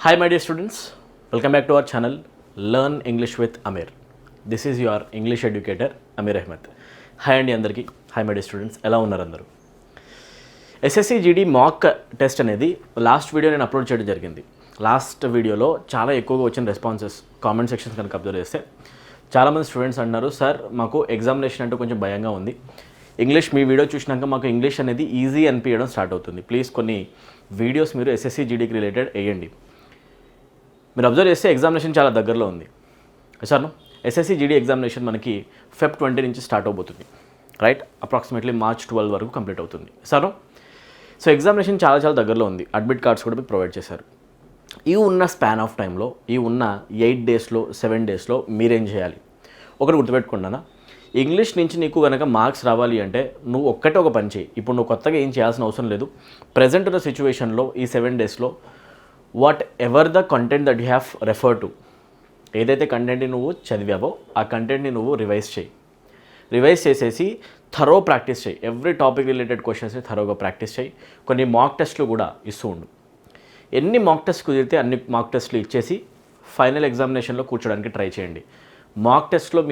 Hi my dear students, welcome back to our channel Learn English with Amir. This is your English educator Amir Ahmed. Hi అండి అందరికీ. Hi my dear students, ఎలా ఉన్నారు అందరూ? SSC GD mock test అనేది last video నేను upload చేయడం జరిగింది. Last వీడియోలో చాలా ఎక్కువగా వచ్చిన రెస్పాన్సెస్ కామెంట్ సెక్షన్స్ కనుక అబ్జర్వ్ చేస్తే చాలామంది స్టూడెంట్స్ అన్నారు, సార్ మాకు ఎగ్జామినేషన్ అంటే కొంచెం భయంగా ఉంది, ఇంగ్లీష్ మీ వీడియో చూసినాక మాకు ఇంగ్లీష్ అనేది ఈజీ అనిపించడం స్టార్ట్ అవుతుంది, ప్లీజ్ కొన్ని వీడియోస్ మీరు SSC GDకి రిలేటెడ్ వేయండి. మీరు అబ్జర్వ్ చేస్తే ఎగ్జామినేషన్ చాలా దగ్గరలో ఉంది సార్. SSC GD ఎగ్జామినేషన్ మనకి Feb 20 నుంచి స్టార్ట్ అవబోతుంది, రైట్? అప్రాక్సిమేట్లీ March 12 వరకు కంప్లీట్ అవుతుంది సార్. సో ఎగ్జామినేషన్ చాలా దగ్గరలో ఉంది. అడ్మిట్ కార్డ్స్ కూడా మీకు ప్రొవైడ్ చేశారు. ఈ ఉన్న స్పాన్ ఆఫ్ టైంలో, ఈ ఉన్న 8 డేస్లో 7 డేస్లో మీరేం చేయాలి? ఒకటి గుర్తుపెట్టుకున్నానా, ఇంగ్లీష్ నుంచి నీకు కనుక మార్క్స్ రావాలి అంటే నువ్వు ఒక్కటే ఒక పని చేయి. ఇప్పుడు నువ్వు కొత్తగా ఏం చేయాల్సిన అవసరం లేదు. ప్రజెంట్ ఉన్న సిచ్యువేషన్లో ఈ 7 డేస్లో whatever the content that you have refer to, ఏదైతే కంటెంట్ని నువ్వు చదివావో ఆ కంటెంట్ని నువ్వు రివైజ్ చేసేసి థరో ప్రాక్టీస్ చేయి. ఎవ్రీ టాపిక్ రిలేటెడ్ క్వశ్చన్స్ని థరోగా ప్రాక్టీస్ చేయి. కొన్ని మాక్ టెస్ట్లు కూడా ఇస్తూ ఉండు. ఎన్ని మాక్ టెస్ట్ కుదిరితే అన్ని మాక్ టెస్ట్లు ఇచ్చేసి ఫైనల్ ఎగ్జామినేషన్లో కూర్చోడానికి ట్రై చేయండి. మాక్ టెస్ట్లో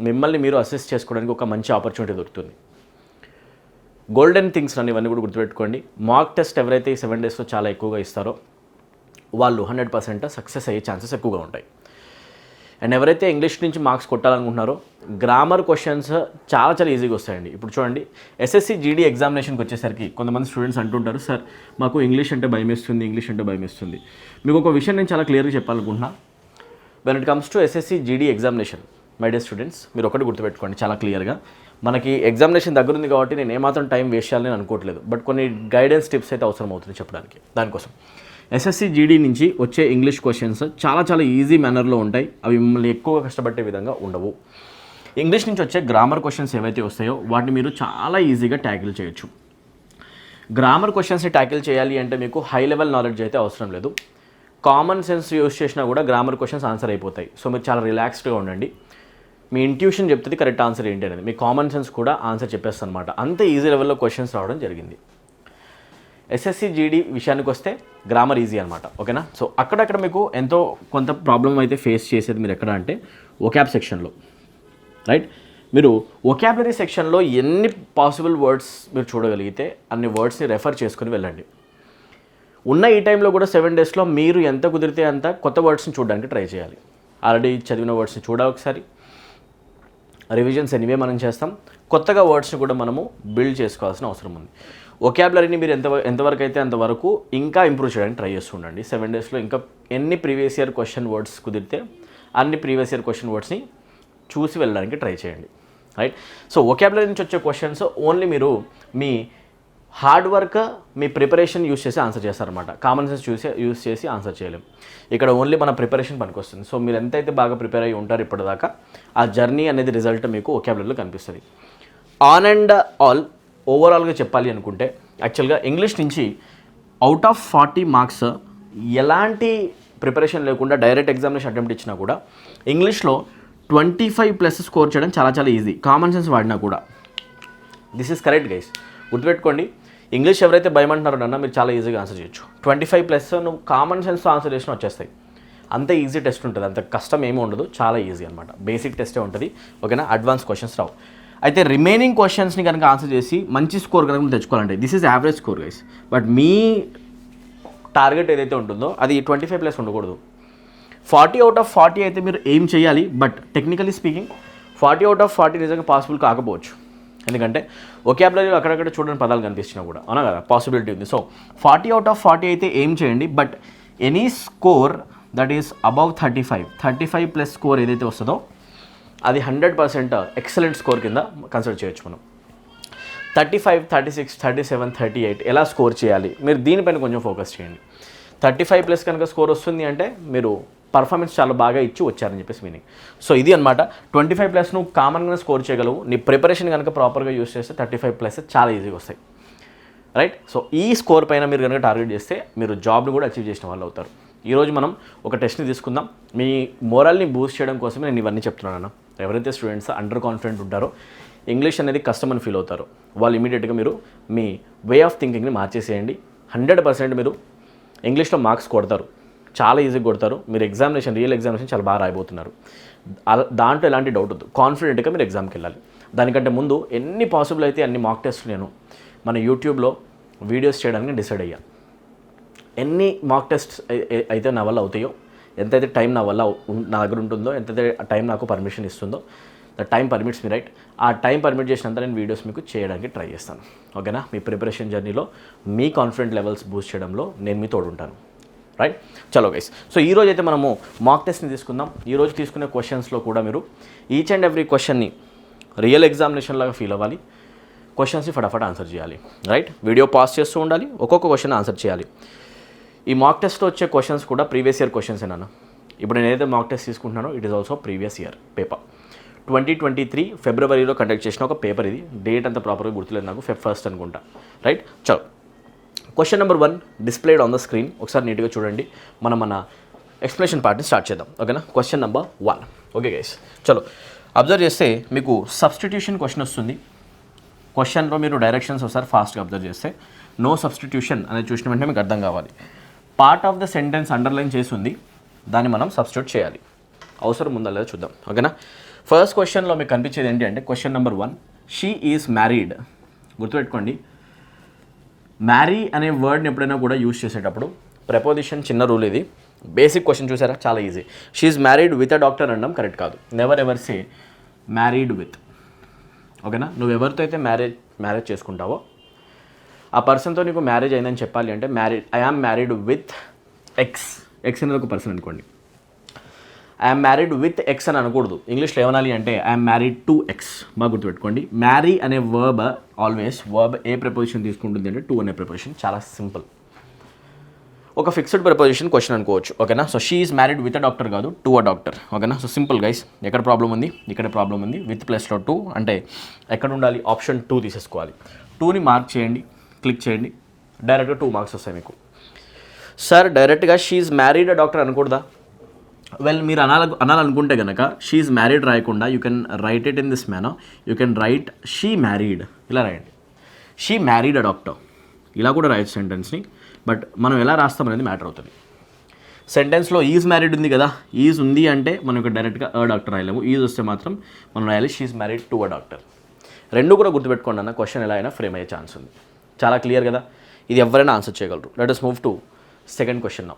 మిమ్మల్ని మీరు అసెస్ చేసుకోవడానికి ఒక మంచి ఆపర్చునిటీ దొరుకుతుంది. గోల్డెన్ థింగ్స్ అని ఇవన్నీ కూడా గుర్తుపెట్టుకోండి. మాక్ టెస్ట్ ఎవరైతే ఈ 7 డేస్లో చాలా ఎక్కువగా ఇస్తారో వాళ్ళు 100% సక్సెస్ అయ్యే ఛాన్సెస్ ఎక్కువగా ఉంటాయి. అండ్ ఎవరైతే ఇంగ్లీష్ నుంచి మార్క్స్ కొట్టాలనుకుంటున్నారో గ్రామర్ క్వశ్చన్స్ చాలా ఈజీగా వస్తాయండి. ఇప్పుడు చూడండి, SSC GD ఎగ్జామినేషన్కి వచ్చేసరికి కొంతమంది స్టూడెంట్స్ అంటుంటారు, సార్ మాకు ఇంగ్లీష్ అంటే భయం వేస్తుంది. మీకు ఒక విషయం నేను చాలా క్లియర్గా చెప్పాలనుకుంటున్నా. When it comes to SSC GD examination, my dear students, మీరు ఒకటి గుర్తుపెట్టుకోండి చాలా క్లియర్గా. మనకి ఎగ్జామినేషన్ దగ్గర ఉంది కాబట్టి నేను ఏమాత్రం టైం వేస్ట్ చేయాలని అనుకోవట్లేదు, బట్ కొన్ని గైడెన్స్ టిప్స్ అయితే అవసరం అవుతుంది చెప్పడానికి. దానికోసం SSC GD నుంచి వచ్చే ఇంగ్లీష్ క్వశ్చన్స్ చాలా ఈజీ మేనర్లో ఉంటాయి. అవి మిమ్మల్ని ఎక్కువగా కష్టపడే విధంగా ఉండవు. ఇంగ్లీష్ నుంచి వచ్చే గ్రామర్ క్వశ్చన్స్ ఏవైతే వస్తాయో వాటిని మీరు చాలా ఈజీగా ట్యాకిల్ చేయొచ్చు. గ్రామర్ క్వశ్చన్స్ని ట్యాకిల్ చేయాలి అంటే మీకు హై లెవెల్ నాలెడ్జ్ అయితే అవసరం లేదు. కామన్ సెన్స్ యూస్ చేసినా కూడా గ్రామర్ క్వశ్చన్స్ ఆన్సర్ అయిపోతాయి. సో మీరు చాలా రిలాక్స్డ్గా ఉండండి. మీ ఇంట్యూషన్ చెప్తుంది కరెక్ట్ ఆన్సర్ ఏంటి అనేది, మీ కామన్ సెన్స్ కూడా ఆన్సర్ చెప్పేస్తుంది అనమాట. అంత ఈజీ లెవెల్లో క్వశ్చన్స్ రావడం జరిగింది. SSC GD విషయానికి వస్తే గ్రామర్ ఈజీ అనమాట, ఓకేనా? సో అక్కడక్కడ మీకు ఎంతో కొంత ప్రాబ్లం అయితే ఫేస్ చేసేది మీరు ఎక్కడ అంటే వొకాబ్ సెక్షన్లో, రైట్? మీరు వొకాబులరీ సెక్షన్లో ఎన్ని పాసిబుల్ వర్డ్స్ మీరు చూడగలిగితే అన్ని వర్డ్స్ని రెఫర్ చేసుకుని వెళ్ళండి. ఉన్న ఈ టైంలో కూడా 7 డేస్లో మీరు ఎంత కుదిరితే అంత కొత్త వర్డ్స్ని చూడడానికి ట్రై చేయాలి. ఆల్రెడీ చదివిన వర్డ్స్ని చూడాలి ఒకసారి. రివిజన్స్ ఎనివే మనం చేస్తాం, కొత్తగా వర్డ్స్ని కూడా మనము బిల్డ్ చేసుకోవాల్సిన అవసరం ఉంది. వొకాబులరీని మీరు ఎంతవరకు అయితే అంతవరకు ఇంకా ఇంప్రూవ్ చేయడానికి ట్రై చేస్తూ ఉండండి. 7 డేస్లో ఇంకా ఎన్ని ప్రీవియస్ ఇయర్ క్వశ్చన్ వర్డ్స్ కుదిరితే అన్ని ప్రీవియస్ ఇయర్ క్వశ్చన్ వర్డ్స్ని చూసి వెళ్ళడానికి ట్రై చేయండి, రైట్? సో వొకాబులరీ నుంచి వచ్చే క్వశ్చన్స్ ఓన్లీ మీరు మీ హార్డ్ వర్క్, మీ ప్రిపరేషన్ యూస్ చేసి ఆన్సర్ చేస్తారనమాట. కామన్ సెన్స్ యూస్ చేసి ఆన్సర్ చేయలేం. ఇక్కడ ఓన్లీ మన ప్రిపరేషన్ పనికొస్తుంది. సో మీరు ఎంతైతే బాగా ప్రిపేర్ అయ్యి ఉంటారు ఇప్పటిదాకా, ఆ జర్నీ అనేది రిజల్ట్ మీకు వొకాబులరీలో కనిపిస్తుంది. ఆన్ అండ్ ఆల్ ఓవరాల్గా చెప్పాలి అనుకుంటే యాక్చువల్గా ఇంగ్లీష్ నుంచి అవుట్ ఆఫ్ 40 మార్క్స్ ఎలాంటి ప్రిపరేషన్ లేకుండా డైరెక్ట్ ఎగ్జామినేషన్ అటెంప్ట్ ఇచ్చినా కూడా ఇంగ్లీష్లో 25+ స్కోర్ చేయడం చాలా ఈజీ, కామన్ సెన్స్ వాడినా కూడా. దిస్ ఈజ్ కరెక్ట్ గైస్, గుర్తుపెట్టుకోండి. ఇంగ్లీష్ ఎవరైతే భయమంటున్నారో అన్న మీరు చాలా ఈజీగా ఆన్సర్ చేయొచ్చు. 25+ నువ్వు కామన్ సెన్స్ ఆన్సర్ చేసినా వచ్చేస్తాయి. అంత ఈజీ టెస్ట్ ఉంటుంది, అంత కష్టం ఏమీ ఉండదు, చాలా ఈజీ అనమాట. బేసిక్ టెస్టే ఉంటుంది, ఓకేనా? అడ్వాన్స్ క్వశ్చన్స్ రావు. అయితే రిమైనింగ్ క్వశ్చన్స్ని కనుక ఆన్సర్ చేసి మంచి స్కోర్ కనుక తెచ్చుకోవాలంటే this is average score guys. But మీ టార్గెట్ ఏదైతే ఉంటుందో అది 25+ ఉండకూడదు. 40 out of 40 అయితే మీరు ఏం చేయాలి, but technically speaking 40 out of 40 నిజంగా పాసిబుల్ కాకపోవచ్చు. ఎందుకంటే వొకాబులరీలో అక్కడక్కడ చూడని పదాలు కనిపించినా కూడా, అవునా కదా, పాసిబిలిటీ ఉంది. సో 40 out of 40 అయితే ఏం చేయండి, but any score that is above 35+ score ఏదైతే వస్తుందో అది 100% ఎక్సలెంట్ స్కోర్ కింద కన్సిడర్ చేయొచ్చు మనం. 35, 36, 37, 38 ఎలా స్కోర్ చేయాలి, మీరు దీనిపైన కొంచెం ఫోకస్ చేయండి. 35+ కనుక స్కోర్ వస్తుంది అంటే మీరు పర్ఫార్మెన్స్ చాలా బాగా ఇచ్చి వచ్చారని చెప్పేసి మీనింగ్. సో ఇది అనమాట. 25+ నువ్వు కామన్గా స్కోర్ చేయగలవు. నీ ప్రిపరేషన్ కనుక ప్రాపర్గా యూస్ చేస్తే 35+ చాలా ఈజీగా వస్తాయి, రైట్? సో ఈ స్కోర్ పైన మీరు కనుక టార్గెట్ చేస్తే మీరు జాబ్ని కూడా అచీవ్ చేసిన వాళ్ళు అవుతారు. ఈరోజు మనం ఒక టెస్ట్ని తీసుకుందాం. మీ మోరల్ని బూస్ట్ చేయడం కోసమే నేను ఇవన్నీ చెప్తున్నాను. ఎవరైతే స్టూడెంట్స్ అండర్ కాన్ఫిడెంట్ ఉంటారో, ఇంగ్లీష్ అనేది కష్టం అని ఫీల్ అవుతారో, వాళ్ళు ఇమీడియట్గా మీరు మీ వే ఆఫ్ థింకింగ్ని మార్చేసేయండి. 100% మీరు ఇంగ్లీష్లో మార్క్స్ కొడతారు. చాలా ఈజీగా కొడతారు. మీరు ఎగ్జామినేషన్ రియల్ ఎగ్జామినేషన్ చాలా బాగా రాయబోతున్నారు. దాంట్లో ఎలాంటి డౌట్ వద్దు. కాన్ఫిడెంట్గా మీరు ఎగ్జామ్కి వెళ్ళాలి. దానికంటే ముందు ఎన్ని పాసిబుల్ అయితే అన్ని మాక్ టెస్ట్లు నేను మన యూట్యూబ్లో వీడియోస్ చేయడానికి డిసైడ్ అయ్యా. ఎన్ని మాక్ టెస్ట్ అయితే నా వల్ల అవుతాయో, ఎంతైతే టైం నా దగ్గర ఉంటుందో, ఎంతైతే టైం నాకు పర్మిషన్ ఇస్తుందో, the time permits me right, ఆ టైం పర్మిట్ చేసినంత నేను వీడియోస్ మీకు చేయడానికి ట్రై చేస్తాను. ఓకేనా? మీ ప్రిపరేషన్ జర్నీలో మీ కాన్ఫిడెంట్ లెవెల్స్ బూస్ట్ చేయడంలో నేను మీ తోడుంటాను. రైట్? చలో గైస్. సో ఈరోజు అయితే మనము మాక్ టెస్ట్ని తీసుకుందాం. ఈరోజు తీసుకునే క్వశ్చన్స్లో కూడా మీరు ఈచ్ అండ్ ఎవ్రీ క్వశ్చన్ని రియల్ ఎగ్జామినేషన్ లాగా ఫీల్ అవ్వాలి. క్వశ్చన్స్ని ఫటాఫట్ ఆన్సర్ చేయాలి. రైట్? వీడియో పాస్ చేస్తూ ఉండాలి, ఒక్కొక్క క్వశ్చన్ ఆన్సర్ చేయాలి. ఈ మాక్ టెస్ట్లో వచ్చే క్వశ్చన్స్ కూడా ప్రీవియస్ ఇయర్ క్వశ్చన్స్ ఏనా? ఇప్పుడు నేను ఏదైతే మాక్ టెస్ట్ తీసుకుంటున్నానో it is also previous year paper. 2023 ఫిబ్రవరిలో కండక్ట్ చేసిన ఒక పేపర్ ఇది. డేట్ అంత ప్రాపర్గా గుర్తులేదు నాకు, Feb 1 అనుకుంటా. రైట్? చలో, question number 1 displayed on the screen. ఒకసారి నీట్గా చూడండి. మన ఎక్స్ప్లెనేషన్ పార్ట్ని స్టార్ట్ చేద్దాం. ఓకేనా? Question number 1. ఓకే గైస్, చలో అబ్జర్వ్ చేస్తే మీకు సబ్స్టిట్యూషన్ క్వశ్చన్ వస్తుంది. క్వశ్చన్లో మీరు డైరెక్షన్స్ ఒకసారి ఫాస్ట్గా అబ్జర్వ్ చేస్తే నో సబ్స్టిట్యూషన్ అనేది చూసిన వెంటనే మీకు అర్థం కావాలి. Part of the sentence underline చేసి ఉంది, దాన్ని మనం సబ్స్టిట్యూట్ చేయాలి. అవసరం ఉందా లేదా చూద్దాం. ఓకేనా? ఫస్ట్ క్వశ్చన్లో మీకు కనిపించేది ఏంటి అంటే question number 1, she is married. గుర్తుపెట్టుకోండి, మ్యారీ అనే వర్డ్ని ఎప్పుడైనా కూడా యూజ్ చేసేటప్పుడు ప్రెపోజిషన్ చిన్న రూల్ ఇది. బేసిక్ క్వశ్చన్ చూసారా, చాలా easy. She is married with a doctor అనడం కరెక్ట్ కాదు. Never ever say married with. ఓకేనా? నువ్వు ఎవరితో అయితే మ్యారేజ్ చేసుకుంటావో ఆ పర్సన్తో నీకు మ్యారేజ్ అయిందని చెప్పాలి అంటే I am married with X. X అనేది ఒక పర్సన్ అనుకోండి. ఐఎమ్ మ్యారీడ్ విత్ ఎక్స్ అని అనకూడదు. ఇంగ్లీష్లో ఏమనాలి అంటే ఐఎమ్ మ్యారీడ్ టు ఎక్స్. బాగా గుర్తుపెట్టుకోండి. మ్యారీ అనే వర్బ్ ఆల్వేస్ ఏ ప్రిపోజిషన్ తీసుకుంటుంది అంటే టు అనే ప్రిపోజిషన్. చాలా సింపుల్. ఒక ఫిక్స్డ్ ప్రిపోజిషన్ క్వశ్చన్ అనుకోవచ్చు. ఓకేనా? So she is married with a doctor కాదు, టు అ డాక్టర్. ఓకేనా? So simple guys. ఎక్కడ ప్రాబ్లం ఉంది? ఇక్కడ ప్రాబ్లం ఉంది. విత్ ప్లస్లో 2 అంటే ఎక్కడ ఉండాలి? ఆప్షన్ 2 తీసేసుకోవాలి. 2ని మార్క్ చేయండి, క్లిక్ చేయండి, డైరెక్ట్గా 2 మార్క్స్ వస్తాయి మీకు. సార్ డైరెక్ట్గా she is married a doctor అనకూడదా? వెల్, మీరు అనాలనుకుంటే కనుక షీ ఈజ్ మ్యారీడ్ రాయకుండా you can write it in this manner. You can write she married. ఇలా రాయండి, షీ మ్యారీడ్ అ డాక్టర్. ఇలా కూడా రాయొచ్చు సెంటెన్స్ని. బట్ మనం ఎలా రాస్తాం అనేది మ్యాటర్ అవుతుంది. సెంటెన్స్లో ఈజ్ మ్యారీడ్ ఉంది కదా, ఈజ్ ఉంది అంటే మనం ఇక్కడ డైరెక్ట్గా అ డాక్టర్ రాయలేము. ఈజ్ వస్తే మాత్రం మనం రాయాలి she is married to a doctor. రెండు కూడా గుర్తుపెట్టుకోండి అన్న, క్వశ్చన్ ఎలా అయినా ఫ్రేమ్ అయ్యే ఛాన్స్ ఉంది. చాలా క్లియర్ కదా, ఇది ఎవరైనా ఆన్సర్ చేయగలరు. Let us move to second question.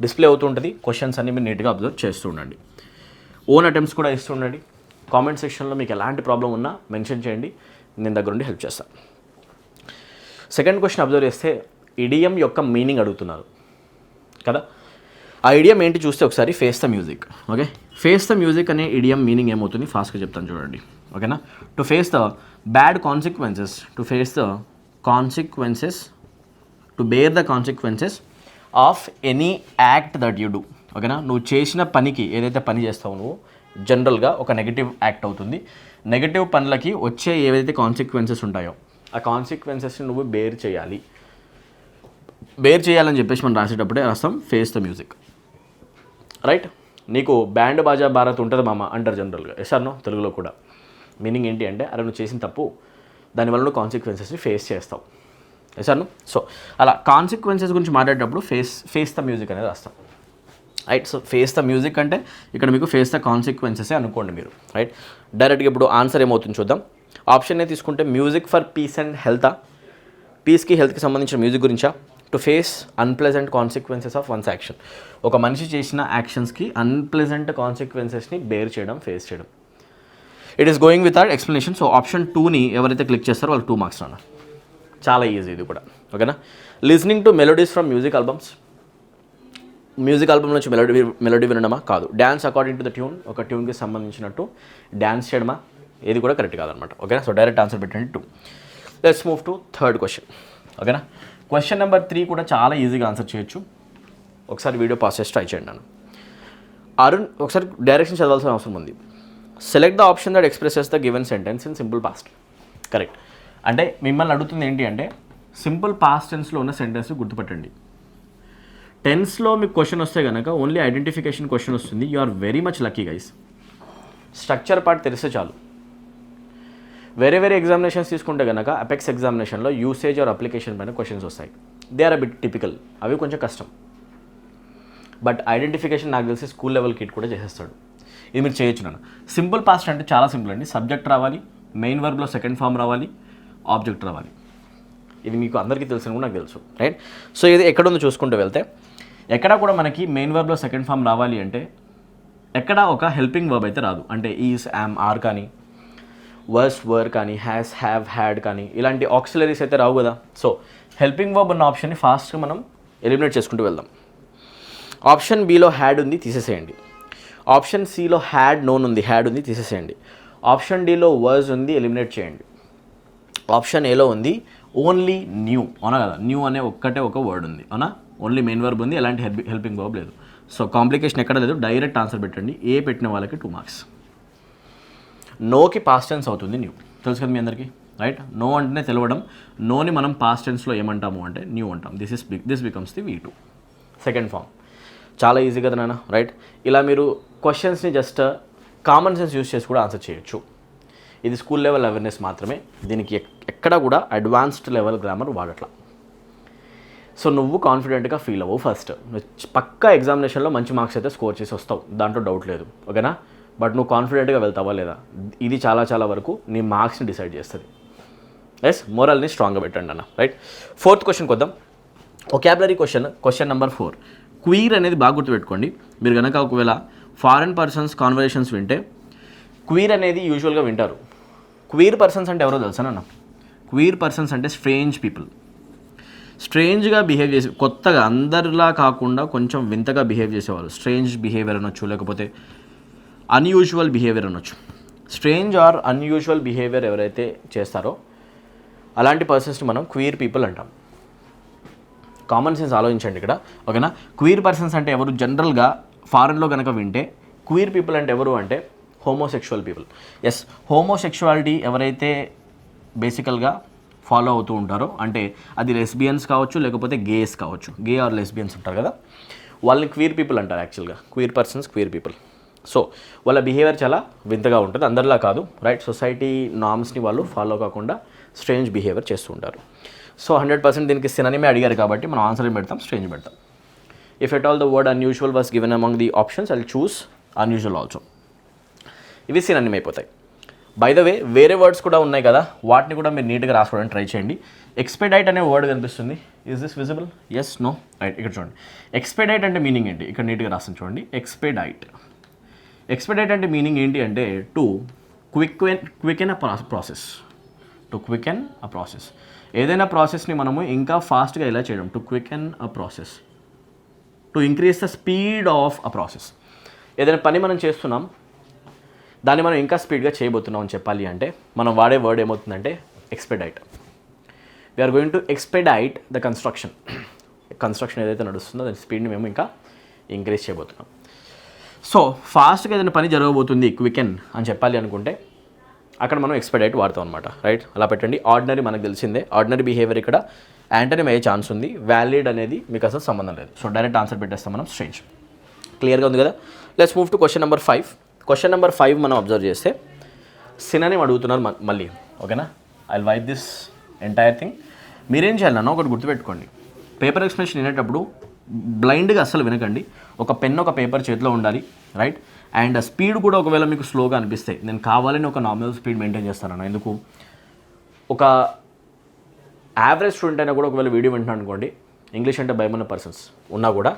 Display అవుతుంటుంది. క్వశ్చన్స్ అన్ని మీరు నీట్గా అబ్జర్వ్ చేస్తూ ఉండండి. ఓన్ అటెంప్ట్స్ కూడా ఇస్తూ ఉండండి. కామెంట్ సెక్షన్లో మీకు ఎలాంటి ప్రాబ్లం ఉన్నా మెన్షన్ చేయండి, నేను దగ్గర ఉండి హెల్ప్ చేస్తాను. సెకండ్ క్వశ్చన్ అబ్జర్వ్ చేస్తే ఇడియం యొక్క మీనింగ్ అడుగుతున్నారు కదా. ఆ ఇడియం ఏంటి చూస్తే ఒకసారి face the music. Okay, face the music అనే ఇడియం మీనింగ్ ఏమవుతుంది ఫాస్ట్గా చెప్తాను చూడండి. ఓకేనా? To face the bad consequences, to face the consequences, to bear the consequences of any act that you do. ఓకేనా? నువ్వు చేసిన పనికి ఏదైతే పని చేస్తావు నువ్వు జనరల్గా ఒక నెగిటివ్ యాక్ట్ అవుతుంది. నెగిటివ్ పనులకి వచ్చే ఏవైతే కాన్సిక్వెన్సెస్ ఉంటాయో ఆ కాన్సిక్వెన్సెస్ని నువ్వు బేర్ చేయాలి. బేర్ చేయాలని చెప్పేసి మనం రాసేటప్పుడే రాస్తాం ఫేస్ ద మ్యూజిక్. రైట్? నీకు బ్యాండ్ బాజా భారత్ ఉంటుంది మామ అంటారు జనరల్గా. Yes or no? తెలుగులో కూడా మీనింగ్ ఏంటి అంటే అరే నువ్వు చేసిన తప్పు, దానివల్ల నువ్వు కాన్సిక్వెన్సెస్ని ఫేస్ చేస్తావు. Yes or no? సో అలా కాన్సిక్వెన్సెస్ గురించి మాట్లాడేటప్పుడు ఫేస్ ద మ్యూజిక్ అనేది రాస్తాం. Right? So face the music అంటే ఇక్కడ మీకు ఫేస్ ద కాన్సిక్వెన్సెసే అనుకోండి మీరు. రైట్? డైరెక్ట్గా ఇప్పుడు ఆన్సర్ ఏమవుతుంది చూద్దాం. ఆప్షన్నే తీసుకుంటే మ్యూజిక్ ఫర్ పీస్ అండ్ హెల్తా, పీస్కి హెల్త్కి సంబంధించిన మ్యూజిక్ గురించా? To face unpleasant consequences of once action, ఒక మనిషి చేసిన యాక్షన్స్కి అన్ప్లెజెంట్ కాన్సిక్వెన్సెస్ని బేర్ చేయడం, ఫేస్ చేయడం. It is going with our explanation. So option 2ని ఎవరైతే క్లిక్ చేస్తారో వాళ్ళు 2 మార్క్స్ రానా. చాలా ఈజీ ఇది కూడా. ఓకేనా? Listening to melodies from music albums, music album నుంచి మెలోడీ వినడమా? కాదు. Dance according to the tune, ఒక ట్యూన్కి సంబంధించినట్టు డ్యాన్స్ చేయడమా? ఏది కూడా కరెక్ట్ కాదనమాట. ఓకేనా? సో డైరెక్ట్ ఆన్సర్ పెట్టండి 2. Let's move to third question. ఓకేనా? క్వశ్చన్ నెంబర్ 3 కూడా చాలా ఈజీగా ఆన్సర్ చేయొచ్చు. ఒకసారి వీడియో పాస్ చేసి ట్రై చేయండి నన్ను. అరుణ్ ఒకసారి డైరెక్షన్ చదవాల్సిన అవసరం ఉంది. Select the option that expresses the given sentence in simple past. Correct. అంటే మిమ్మల్ని అడుగుతుంది ఏంటి అంటే సింపుల్ పాస్ట్ టెన్స్లో ఉన్న సెంటెన్స్ గుర్తుపట్టండి. టెన్స్లో మీకు క్వశ్చన్ వస్తే కనుక ఓన్లీ ఐడెంటిఫికేషన్ క్వశ్చన్ వస్తుంది. You are very much lucky guys. Structure part తెలిస్తే చాలు. వేరే ఎగ్జామినేషన్స్ తీసుకుంటే కనుక అపెక్స్ ఎగ్జామినేషన్లో యూసేజ్ ఆర్ అప్లికేషన్ పైన క్వశ్చన్స్ వస్తాయి. They are a bit typical, అవి కొంచెం కష్టం. బట్ ఐడెంటిఫికేషన్ నాకు తెలిసి స్కూల్ లెవెల్ కిట్ కూడా చేసేస్తాడు. ఇది మీరు చేయొచ్చు నాన్న. సింపుల్ పాస్ట్ అంటే చాలా సింపుల్ అండి. సబ్జెక్ట్ రావాలి, మెయిన్ వర్బ్లో సెకండ్ ఫామ్ రావాలి, ఆబ్జెక్ట్ రావాలి. ఇది మీకు అందరికీ తెలిసిన కూడా నాకు తెలుసు, రైట్? సో ఇది ఎక్కడుందో చూసుకుంటూ వెళ్తే ఎక్కడ కూడా మనకి మెయిన్ వర్బ్లో సెకండ్ ఫామ్ రావాలి అంటే ఎక్కడ ఒక హెల్పింగ్ వర్బ్ అయితే రాదు. అంటే ఈజ్, యామ్, ఆర్ కానీ, వర్స్, వర్ కానీ, హ్యాస్, హ్యావ్, హ్యాడ్ కానీ ఇలాంటి ఆక్సిలరీస్ అయితే రావు కదా. సో హెల్పింగ్ వర్బ్ ఉన్న ఆప్షన్ని ఫాస్ట్గా మనం ఎలిమినేట్ చేసుకుంటూ వెళ్దాం. ఆప్షన్ బిలో హ్యాడ్ ఉంది, తీసేసేయండి. ఆప్షన్ సిలో హ్యాడ్ నోన్ ఉంది, హ్యాడ్ ఉంది, తీసేసేయండి. ఆప్షన్ డిలో వర్స్ ఉంది, ఎలిమినేట్ చేయండి. ఆప్షన్ ఏలో ఉంది ఓన్లీ న్యూ, అవునా కదా? న్యూ అనే ఒక్కటే ఒక వర్డ్ ఉంది, అవునా? ఓన్లీ మెయిన్ వర్బ్ ఉంది, ఎలాంటి హెల్పింగ్ వర్బ్ లేదు. సో కాంప్లికేషన్ ఎక్కడ లేదు, డైరెక్ట్ ఆన్సర్ పెట్టండి. ఏ పెట్టిన వాళ్ళకి 2 మార్క్స్. నోకి పాస్ట్ టెన్స్ అవుతుంది న్యూ, తెలుసు కదా మీ అందరికీ, రైట్? నో అంటేనే తెలవడం. నోని మనం పాస్ట్ టెన్స్లో ఏమంటాము అంటే న్యూ అంటాం. This becomes the V2 second form. చాలా ఈజీ కదా నాన్న, రైట్? ఇలా మీరు క్వశ్చన్స్ని జస్ట్ కామన్ సెన్స్ యూస్ చేసి కూడా ఆన్సర్ చేయొచ్చు. ఇది స్కూల్ లెవెల్ అవేర్నెస్ మాత్రమే, దీనికి ఎక్కడ కూడా అడ్వాన్స్డ్ లెవెల్ గ్రామర్ వాడట్లా. సో నువ్వు కాన్ఫిడెంట్గా ఫీల్ అవ్వవు. ఫస్ట్ పక్కా ఎగ్జామినేషన్లో మంచి మార్క్స్ అయితే స్కోర్ చేసి వస్తావు, దాంట్లో డౌట్ లేదు, ఓకేనా? బట్ నువ్వు కాన్ఫిడెంట్గా వెళ్తావా లేదా, ఇది చాలా చాలా వరకు నీ మార్క్స్ని డిసైడ్ చేస్తుంది. ఎస్, మోరల్ని స్ట్రాంగ్గా పెట్టండి అన్న, రైట్? 4th క్వశ్చన్కి వద్దాం. Vocabulary question number 4. క్వీర్ అనేది బాగా గుర్తుపెట్టుకోండి. మీరు కనుక ఒకవేళ ఫారెన్ పర్సన్స్ కాన్వర్సేషన్స్ వింటే క్వీర్ అనేది యూజువల్గా వింటారు. క్వీర్ పర్సన్స్ అంటే ఎవరో తెలుసా అన్న? క్వీర్ పర్సన్స్ అంటే స్ట్రేంజ్ పీపుల్. స్ట్రేంజ్గా బిహేవ్ చేసి, కొత్తగా అందరిలా కాకుండా కొంచెం వింతగా బిహేవ్ చేసేవాళ్ళు స్ట్రేంజ్ బిహేవియర్ అనొచ్చు, లేకపోతే అన్యూజువల్ బిహేవియర్ అనొచ్చు. స్ట్రేంజ్ ఆర్ అన్యూజువల్ బిహేవియర్ ఎవరైతే చేస్తారో అలాంటి పర్సన్స్ని మనం క్వీర్ పీపుల్ అంటాం. కామన్ సెన్స్ ఆలోచించండి ఇక్కడ, ఓకేనా? క్వీర్ పర్సన్స్ అంటే ఎవరు? జనరల్గా ఫారెన్లో కనుక వింటే క్వీర్ పీపుల్ అంటే ఎవరు అంటే హోమోసెక్షువల్ పీపుల్. ఎస్, హోమోసెక్షువాలిటీ ఎవరైతే బేసికల్గా ఫాలో అవుతూ ఉంటారో, అంటే అది లెస్బియన్స్ కావచ్చు, లేకపోతే గేస్ కావచ్చు, గే ఆర్ లెస్బియన్స్ ఉంటారు కదా, వాళ్ళని క్వీర్ పీపుల్ అంటారు యాక్చువల్గా. Queer persons, queer people. So వాళ్ళ బిహేవియర్ చాలా వింతగా ఉంటుంది, అందరిలా కాదు, రైట్? సొసైటీ నార్మ్స్ని వాళ్ళు ఫాలో కాకుండా స్ట్రేంజ్ బిహేవియర్ చేస్తూ ఉంటారు. సో 100% దీనికి సినోనిమే అడిగారు కాబట్టి మనం ఆన్సర్ ఏం పెడతాం? స్ట్రేంజ్ పెడతాం. If at all the word unusual was given among the options, I will choose unusual also. ఇవి సినోనిమ్ అయిపోతాయి. బై ద వే వేరే వర్డ్స్ కూడా ఉన్నాయి కదా, వాటిని కూడా మీరు నీట్గా రాసుకోవడానికి ట్రై చేయండి. ఎక్స్పెడైట్ అనే వర్డ్ కనిపిస్తుంది. Is this visible? Yes, no, right? ఇక్కడ చూడండి. ఎక్స్పెడైట్ అంటే మీనింగ్ ఏంటి? ఇక్కడ నీట్గా రాస్తాను చూడండి. ఎక్స్పెడైట్ అంటే మీనింగ్ ఏంటి అంటే to quicken a process. To quicken a process. ఏదైనా ప్రాసెస్ని మనము ఇంకా ఫాస్ట్గా ఎలా చేయడం? To quicken a process, to increase the speed of a process. ఏదైనా పని మనం చేస్తున్నాం, దాన్ని మనం ఇంకా స్పీడ్గా చేయబోతున్నాం అని చెప్పాలి అంటే మనం వాడే వర్డ్ ఏమవుతుందంటే expedite. We're going to expedite the construction ఏదైతే నడుస్తుందో దాని స్పీడ్ని మేము ఇంకా ఇంక్రీజ్ చేయబోతున్నాం. సో ఫాస్ట్గా ఏదైనా పని జరగబోతుంది, క్వికెన్ అని చెప్పాలి అనుకుంటే అక్కడ మనం ఎక్స్పెడైట్ వాడతాం అనమాట, రైట్? అలా పెట్టండి. ఆర్డినరీ మనకు తెలిసిందే, ఆర్డినరీ బిహేవియర్ ఇక్కడ యాంటోనిమ్ అయ్యే ఛాన్స్ ఉంది. వ్యాలిడ్ అనేది మీకు అసలు సంబంధం లేదు. సో డైరెక్ట్ ఆన్సర్ పెట్టేస్తాం మనం, స్ట్రేంజ్. క్లియర్గా ఉంది కదా? Let's move to question number 5. Question number 5 మనం అబ్జర్వ్ చేస్తే సినోనిమ్ అడుగుతున్నారు మళ్ళీ, ఓకేనా? I will wipe this entire thing. మీరేం చేయాలన్నా ఒకటి గుర్తుపెట్టుకోండి. పేపర్ ఎక్స్ప్లెనేషన్ వినేటప్పుడు బ్లైండ్గా అస్సలు వినకండి. ఒక పెన్, ఒక పేపర్ చేతిలో ఉండాలి, రైట్? అండ్ స్పీడ్ కూడా ఒకవేళ మీకు స్లోగా అనిపిస్తే నేను కావాలని ఒక నార్మల్ స్పీడ్ మెయింటైన్ చేస్తాను. ఎందుకు? ఒక యావరేజ్ స్టూడెంట్ అయినా కూడా ఒకవేళ వీడియో వింటున్నాను అనుకోండి, ఇంగ్లీష్ అంటే భయమన్న పర్సన్స్ ఉన్నా కూడా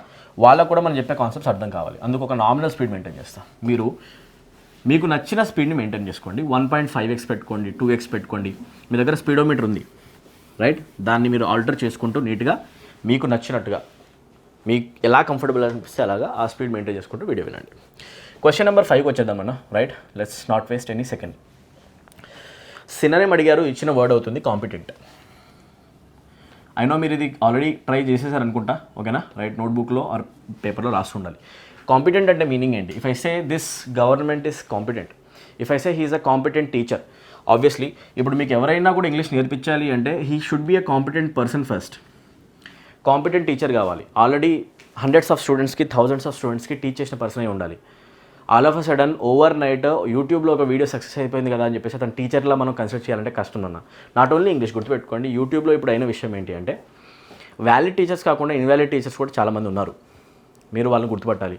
వాళ్ళకు కూడా మనం చెప్పే కాన్సెప్ట్స్ అర్థం కావాలి. అందుకు ఒక నామినల్ స్పీడ్ మెయింటైన్ చేస్తాం. మీకు నచ్చిన స్పీడ్ని మెయింటైన్ చేసుకోండి. 1.5x పెట్టుకోండి, 2x పెట్టుకోండి. మీ దగ్గర స్పీడోమీటర్ ఉంది, రైట్? దాన్ని మీరు ఆల్టర్ చేసుకుంటూ నీట్గా మీకు నచ్చినట్టుగా మీకు ఎలా కంఫర్టబుల్ అనిపిస్తే అలాగా ఆ స్పీడ్ మెయింటైన్ చేసుకుంటూ వీడియో వినండి. క్వశ్చన్ నెంబర్ 5 వచ్చేద్దాం అన్న, right? Let's not waste any second. Synonym అడిగారు, ఇచ్చిన వర్డ్ అవుతుంది కాంపిటెంట్. అయినా మీరు ఇది ఆల్రెడీ ట్రై చేసేసారనుకుంటా, ఓకేనా? రైట్? నోట్బుక్లో ఆర్ పేపర్లో రాసి ఉండాలి. కాంపిటెంట్ అంటే మీనింగ్ ఏంటి? If I say this government is competent, if I say he is a competent teacher, obviously ఇప్పుడు మీకు ఎవరైనా కూడా ఇంగ్లీష్ నేర్పించాలి అంటే he should be a competent person first. Competent teacher కావాలి. ఆల్రెడీ హండ్రెడ్స్ ఆఫ్ స్టూడెంట్స్కి, థౌజండ్స్ ఆఫ్ స్టూడెంట్స్కి teach చేసిన పర్సన్ అయి ఉండాలి. All of a sudden over night యూట్యూబ్లో ఒక వీడియో సక్సెస్ అయిపోయింది కదా అని చెప్పేసి అతను టీచర్లా మనం కన్సిడర్ చేయాలంటే కష్టం అన్న. నాట్ ఓన్లీ ఇంగ్లీష్, గుర్తుపెట్టుకోండి. యూట్యూబ్లో ఇప్పుడు అయిన విషయం ఏంటి అంటే వ్యాలిడ్ టీచర్స్ కాకుండా ఇన్వాలిడ్ టీచర్స్ కూడా చాలామంది ఉన్నారు. మీరు వాళ్ళని గుర్తుపట్టాలి.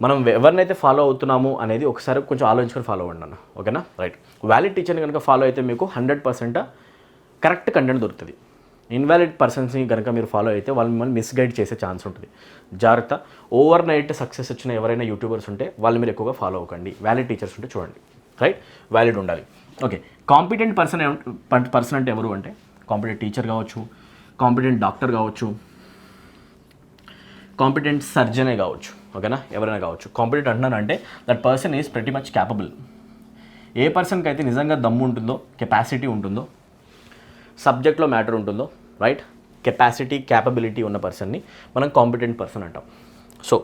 మనం ఎవరినైతే ఫాలో అవుతున్నాము అనేది ఒకసారి కొంచెం ఆలోచించుకొని ఫాలో అవ్వండి అన్న, ఓకేనా? రైట్. వ్యాలిడ్ టీచర్ని కనుక ఫాలో అయితే మీకు 100% కరెక్ట్ కంటెంట్ దొరుకుతుంది. ఇన్వాలిడ్ పర్సన్స్ని కనుక మీరు ఫాలో అయితే వాళ్ళు మిమ్మల్ని మిస్గైడ్ చేసే ఛాన్స్ ఉంటుంది. జాగ్రత్త. ఓవర్ నైట్ సక్సెస్ వచ్చిన ఎవరైనా యూట్యూబర్స్ ఉంటే వాళ్ళు మీరు ఎక్కువగా ఫాలో అవ్వకండి. వ్యాలిడ్ టీచర్స్ ఉంటే చూడండి, రైట్? వ్యాలిడ్ ఉండాలి. ఓకే. కాంపిటెంట్ పర్సన్ అంటే ఎవరు అంటే కాంపిటెంట్ టీచర్ కావచ్చు, కాంపిటెంట్ డాక్టర్ కావచ్చు, కాంపిటెంట్ సర్జనే కావచ్చు, ఓకేనా? ఎవరైనా కావచ్చు. కాంపిటెంట్ అంటున్నానంటే that person is pretty much capable. ఏ పర్సన్కి అయితే నిజంగా దమ్ము ఉంటుందో, కెపాసిటీ ఉంటుందో, సబ్జెక్ట్లో మ్యాటర్ ఉంటుందో, రైట్, కెపాసిటీ క్యాపబిలిటీ ఉన్న పర్సన్ని మనం కాంపిటెంట్ పర్సన్ అంటాం. సో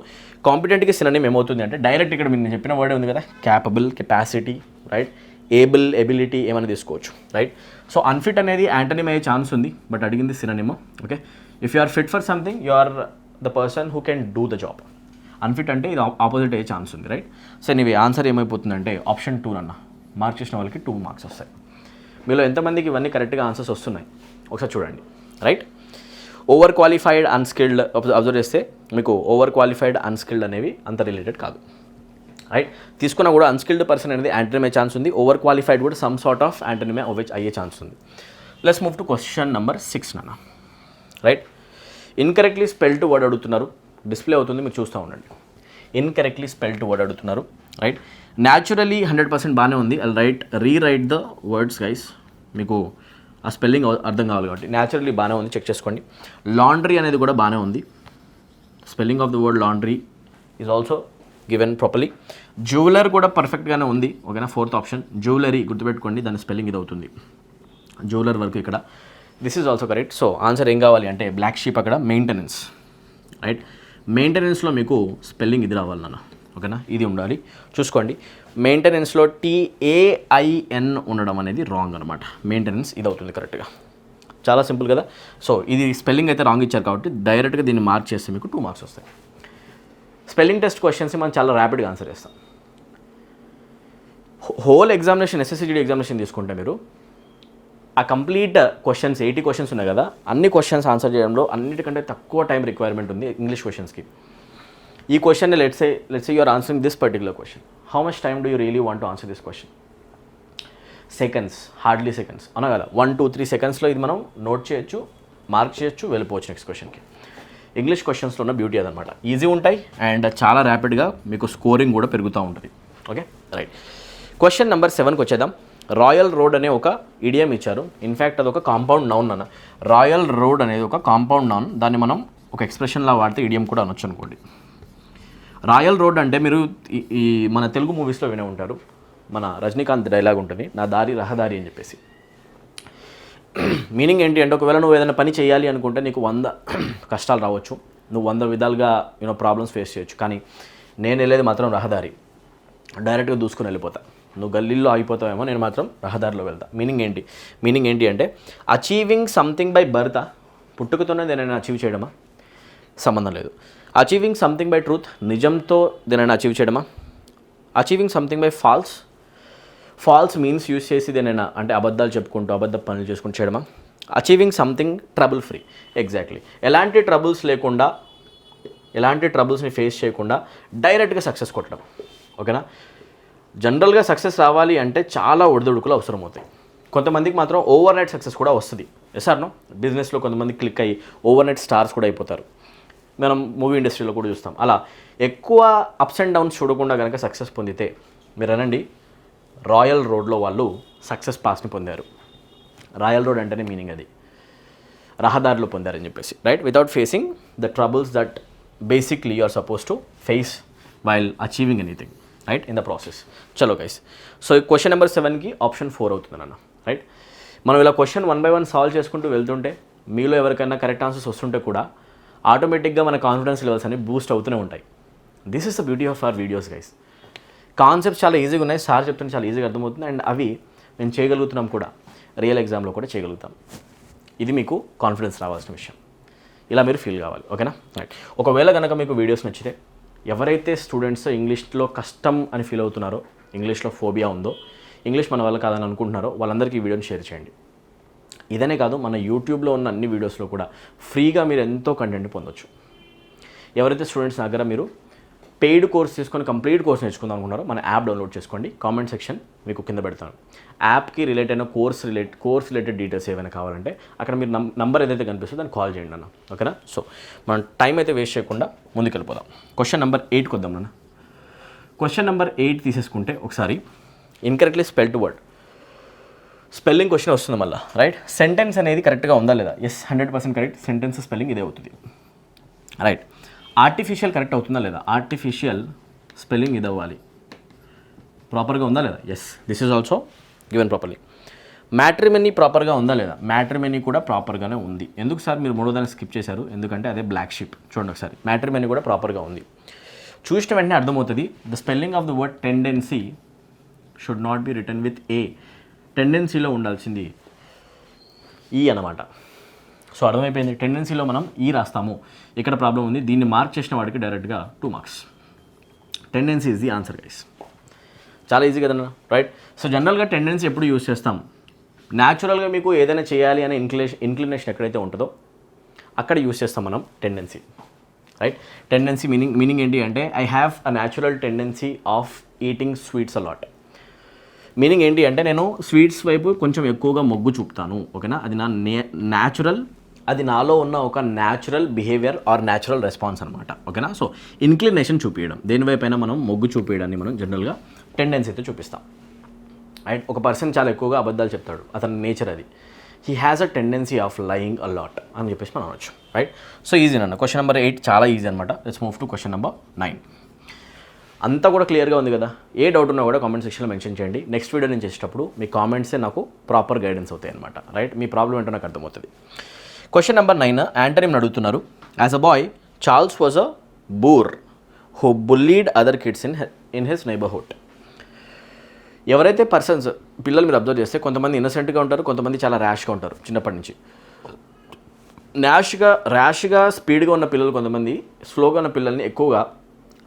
కాంపిటెంట్కి సినోనిమ్ ఏమవుతుంది అంటే డైరెక్ట్ ఇక్కడ నేను చెప్పిన వర్డే ఉంది కదా, capable, capacity, right, able, ability ఏమైనా తీసుకోవచ్చు, రైట్? సో అన్ఫిట్ అనేది యాంటనిమ్ అయ్యే ఛాన్స్ ఉంది, బట్ అడిగింది సినోనిమ్. Okay. If you are fit for something you are the person who can do the job. Unfit అంటే ఇది ఆపోజిట్ అయ్యే ఛాన్స్ ఉంది, రైట్? సో నీవి ఆన్సర్ ఏమైపోతుందంటే ఆప్షన్ 2 అన్న. మార్క్ చేసిన వాళ్ళకి 2 మార్క్స్ వస్తాయి. మీలో ఎంతమందికి ఇవన్నీ కరెక్ట్గా ఆన్సర్స్ వస్తున్నాయి ఒకసారి చూడండి, right? Over qualified, unskilled observe చేస్తే మీకు ఓవర్ క్వాలిఫైడ్, అన్స్కిల్డ్ అనేవి అంత రిలేటెడ్ కాదు, రైట్? తీసుకున్నా కూడా అన్స్కిల్డ్ పర్సన్ అనేది యాంటనిమ్ అయ్యే ఛాన్స్ ఉంది. ఓవర్ క్వాలిఫైడ్ కూడా సమ్ సార్ట్ ఆఫ్ యాంటనిమ్ అయ్యే ఛాన్స్ ఉంది. Let's move to question number 6 నాన్న, రైట్? ఇన్కరెక్ట్లీ స్పెల్డ్ వర్డ్ అడుగుతున్నారు. డిస్ప్లే అవుతుంది, మీరు చూస్తూ ఉండండి. ఇన్కరెక్ట్లీ స్పెల్డ్ వర్డ్ అడుగుతున్నారు, రైట్? న్యాచురలీ 100% బాగానే ఉంది. Rewrite the words guys. మీకు ఆ స్పెల్లింగ్ అర్థం కావాలి కాబట్టి న్యాచురలీ బాగానే ఉంది, చెక్ చేసుకోండి. లాండ్రీ అనేది కూడా బాగానే ఉంది. Spelling of the word laundry is also given properly. Jeweller కూడా పర్ఫెక్ట్గానే ఉంది, ఓకేనా? 4th ఆప్షన్ జ్యువెలరీ గుర్తుపెట్టుకోండి, దాని స్పెల్లింగ్ ఇది అవుతుంది. జ్యువెలర్ వరకు ఇక్కడ this is also correct. So answer ఏం కావాలి అంటే బ్లాక్ షీప్ అక్కడ మెయింటెనెన్స్, రైట్? మెయింటెనెన్స్లో మీకు స్పెల్లింగ్ ఇది రావాలి నాన్న, ఓకేనా? ఇది ఉండాలి, చూసుకోండి. మెయింటెనెన్స్లో TAIN ఉండడం అనేది రాంగ్ అనమాట. మెయింటెనెన్స్ ఇది అవుతుంది కరెక్ట్గా. చాలా సింపుల్ కదా. సో ఇది స్పెల్లింగ్ అయితే రాంగ్ ఇచ్చారు కాబట్టి డైరెక్ట్గా దీన్ని మార్క్ చేస్తే మీకు 2 మార్క్స్ వస్తాయి. స్పెల్లింగ్ టెస్ట్ క్వశ్చన్స్ మనం చాలా ర్యాపిడ్గా ఆన్సర్ చేస్తాం. హోల్ ఎగ్జామినేషన్, SSCGD ఎగ్జామినేషన్ తీసుకుంటే మీరు ఆ కంప్లీట్ క్వశ్చన్స్ 80 క్వశ్చన్స్ ఉన్నాయి కదా, అన్ని క్వశ్చన్స్ ఆన్సర్ చేయడంలో అన్నిటికంటే తక్కువ టైం రిక్వైర్మెంట్ ఉంది ఇంగ్లీష్ క్వశ్చన్స్కి. ఈ క్వశ్చన్ని let's say you are answering this particular question. How much time do you really want to answer this question? Seconds, hardly seconds అన్నా కదా. 1-2-3 సెకండ్స్లో ఇది మనం నోట్ చేయొచ్చు, మార్క్ చేయొచ్చు, వెళ్ళిపోవచ్చు నెక్స్ట్ క్వశ్చన్కి. ఇంగ్లీష్ క్వశ్చన్స్లో ఉన్న బ్యూటీ అదనమాట. ఈజీ ఉంటాయి అండ్ చాలా ర్యాపిడ్గా మీకు స్కోరింగ్ కూడా పెరుగుతూ ఉంటుంది, ఓకే? రైట్. క్వశ్చన్ నెంబర్ 7కి వచ్చేద్దాం. రాయల్ రోడ్ అనే ఒక ఇడియం ఇచ్చారు. ఇన్ఫ్యాక్ట్ అది ఒక కాంపౌండ్ నౌన్ అన్న. రాయల్ రోడ్ అనేది ఒక కాంపౌండ్ నౌన్, దాన్ని మనం ఒక ఎక్స్ప్రెషన్లా వాడితే ఇడియం కూడా అనొచ్చు అనుకోండి. రాయల్ రోడ్ అంటే మీరు ఈ మన తెలుగు మూవీస్లో వినే ఉంటారు. మన రజనీకాంత్ డైలాగ్ ఉంటుంది, నా దారి రహదారి అని చెప్పేసి. మీనింగ్ ఏంటి అంటే ఒకవేళ నువ్వు ఏదైనా పని చేయాలి అనుకుంటే నీకు 100 కష్టాలు రావచ్చు, నువ్వు 100 విధాలుగా ప్రాబ్లమ్స్ ఫేస్ చేయొచ్చు, కానీ నేను వెళ్ళేది మాత్రం రహదారి, డైరెక్ట్గా దూసుకుని వెళ్ళిపోతా. నువ్వు గల్లీల్లో ఆగిపోతావేమో, నేను మాత్రం రహదారిలో వెళ్తా. మీనింగ్ ఏంటి అంటే అచీవింగ్ సంథింగ్ బై బర్త్, పుట్టుకతోనే దేనైనా అచీవ్ చేయడమా? సంబంధం లేదు. అచీవింగ్ సంథింగ్ బై ట్రూత్, నిజంతో దేనైనా అచీవ్ చేయడమా? Achieving something by false means use చేసి దేనైనా అంటే అబద్ధాలు చెప్పుకుంటూ అబద్ధ పనులు చేసుకుంటూ చేయడమా? Achieving something trouble free, exactly. ఎలాంటి ట్రబుల్స్ లేకుండా, ఎలాంటి ట్రబుల్స్ని ఫేస్ చేయకుండా డైరెక్ట్గా సక్సెస్ కొట్టడం, ఓకేనా? జనరల్గా సక్సెస్ రావాలి అంటే చాలా ఒడిదుడుకులు అవసరం అవుతాయి. కొంతమందికి మాత్రం ఓవర్ నైట్ సక్సెస్ కూడా వస్తుంది. ఎస్ఆర్నో బిజినెస్లో కొంతమంది క్లిక్ అయ్యి ఓవర్ నైట్ స్టార్స్ కూడా అయిపోతారు. మనం మూవీ ఇండస్ట్రీలో కూడా చూస్తాం. అలా ఎక్కువ అప్స్ అండ్ డౌన్స్ చూడకుండా కనుక సక్సెస్ పొందితే మీరు అనండి రాయల్ రోడ్లో వాళ్ళు సక్సెస్ పాస్ని పొందారు. రాయల్ రోడ్ అంటేనే మీనింగ్ అది, రహదారిలో పొందారని చెప్పేసి, right? Without facing the troubles that basically you are suppose to face while achieving anything, right, in the process. చలో గైస్, సో క్వశ్చన్ నెంబర్ 7కి ఆప్షన్ 4 అవుతుంది అన్న, రైట్? మనం ఇలా క్వశ్చన్ 1 by 1 సాల్వ్ చేసుకుంటూ వెళ్తుంటే మీలో ఎవరికైనా కరెక్ట్ ఆన్సర్స్ వస్తుంటే కూడా ఆటోమేటిక్గా మన కాన్ఫిడెన్స్ లెవెల్స్ అనేవి బూస్ట్ అవుతూనే ఉంటాయి. This is the beauty of our videos guys. Concepts చాలా ఈజీగా ఉన్నాయి, సార్ చెప్తుంటే చాలా ఈజీగా అర్థమవుతుంది, అండ్ అవి మేము చేయగలుగుతున్నాం కూడా, రియల్ ఎగ్జామ్లో కూడా చేయగలుగుతాం. ఇది మీకు కాన్ఫిడెన్స్ రావాల్సిన విషయం. ఇలా మీరు ఫీల్ కావాలి, ఓకేనా? రైట్. ఒకవేళ కనుక మీకు వీడియోస్ నచ్చితే, ఎవరైతే స్టూడెంట్స్ ఇంగ్లీష్లో కష్టం అని ఫీల్ అవుతున్నారో, ఇంగ్లీష్లో ఫోబియా ఉందో, ఇంగ్లీష్ మన వల్ల కాదని అనుకుంటున్నారో వాళ్ళందరికీ ఈ వీడియోని షేర్ చేయండి. ఇదనే కాదు, మన యూట్యూబ్లో ఉన్న అన్ని వీడియోస్లో కూడా ఫ్రీగా మీరు ఎంతో కంటెంట్ పొందొచ్చు. ఎవరైతే స్టూడెంట్స్ దగ్గర మీరు పెయిడ్ కోర్స్ తీసుకొని కంప్లీట్ కోర్స్ నేర్చుకుందాం అనుకున్నారో మన యాప్ డౌన్లోడ్ చేసుకోండి. కామెంట్ సెక్షన్ మీకు కింద పెడతాను. యాప్కి రిలేట్ అయిన కోర్స్ రిలేటెడ్ డీటెయిల్స్ ఏమైనా కావాలంటే అక్కడ మీరు నంబర్ ఏదైతే కనిపిస్తుందో దాన్ని కాల్ చేయండి అన్న. ఓకేనా? సో మనం టైం అయితే వేస్ట్ చేయకుండా ముందుకు వెళ్ళిపోదాం. క్వశ్చన్ నెంబర్ 8కి వద్దాం నాన్న. క్వశ్చన్ నెంబర్ 8 తీసేసుకుంటే ఒకసారి incorrectly spelled word spelling question వస్తుంది మళ్ళీ, రైట్? సెంటెన్స్ అనేది కరెక్ట్గా ఉందా లేదా? Yes, 100% correct. సెంటెన్స్ స్పెల్లింగ్ ఇదే అవుతుంది, రైట్? ఆర్టిఫిషియల్ కరెక్ట్ అవుతుందా లేదా? ఆర్టిఫిషియల్ స్పెల్లింగ్ ఇది అవ్వాలి, ప్రాపర్గా ఉందా లేదా? Yes, this is also given properly. Matrimony ప్రాపర్గా ఉందా లేదా? మ్యాట్రిమనీ కూడా ప్రాపర్గానే ఉంది. ఎందుకు సార్ మీరు మూడో దాన్ని స్కిప్ చేశారు? ఎందుకంటే అదే బ్లాక్ షీప్. చూడండి ఒకసారి, మ్యాట్రిమనీ కూడా ప్రాపర్గా ఉంది. చూసిన వెంటనే అర్థమవుతుంది. The spelling of the word tendency should not be return with A. టెండెన్సీలో ఉండాల్సింది ఈ అన్నమాట. సో అర్థమైపోయింది. టెండెన్సీలో మనం ఈ రాస్తాము, ఇక్కడ ప్రాబ్లం ఉంది. దీన్ని మార్క్ చేసిన వాడికి డైరెక్ట్గా 2 marks. Tendency is the answer guys. చాలా ఈజీ కదన్నా, రైట్? సో జనరల్గా టెండెన్సీ ఎప్పుడు యూజ్ చేస్తాం? న్యాచురల్గా మీకు ఏదైనా చేయాలి అనే ఇంక్లినేషన్ ఎక్కడైతే ఉంటుందో అక్కడ యూజ్ చేస్తాం మనం టెండెన్సీ, రైట్? టెండెన్సీ మీనింగ్ ఏంటి అంటే I have a natural tendency of eating sweets a lot. Meaning ఏంటి అంటే నేను స్వీట్స్ వైపు కొంచెం ఎక్కువగా మొగ్గు చూపుతాను. ఓకేనా? అది నా న్యాచురల్, అది నాలో ఉన్న ఒక natural behaviour or natural response అనమాట. ఓకేనా? సో ఇన్క్లినేషన్ చూపించడం, దేనివైపైనా మనం మొగ్గు చూపించడాన్ని మనం జనరల్గా టెండెన్సీ అయితే చూపిస్తాం, రైట్? ఒక పర్సన్ చాలా ఎక్కువగా అబద్ధాలు చెప్తాడు, అతని నేచర్ అది. He has a tendency of lying a lot అని చెప్పేసి మనం అనొచ్చు, రైట్? సో ఈజీ అన్న. క్వశ్చన్ నెంబర్ 8 చాలా ఈజీ అనమాట. Let's move to question number 9. అంతా కూడా క్లియర్గా ఉంది కదా? ఏ డౌట్ ఉన్నా కూడా కామెంట్ సెక్షన్లో మెన్షన్ చేయండి. నెక్స్ట్ వీడియో నేను చేసేటప్పుడు మీ కామెంట్సే నాకు ప్రాపర్ గైడెన్స్ అవుతాయి అనమాట, రైట్? మీ ప్రాబ్లం ఏంటో నాకు అర్థమవుతుంది. క్వశ్చన్ నెంబర్ 9 యాంటనిమ్ అడుగుతున్నారు. As a boy Charles was a boor who bullied other kids in his neighbourhood. ఎవరైతే పర్సన్స్ పిల్లలు మీరు అబ్జర్వ్ చేస్తే కొంతమంది ఇన్నసెంట్గా ఉంటారు, కొంతమంది చాలా ర్యాష్గా ఉంటారు చిన్నప్పటి నుంచి. ర్యాష్గా స్పీడ్గా ఉన్న పిల్లలు, కొంతమంది స్లోగా ఉన్న పిల్లల్ని ఎక్కువగా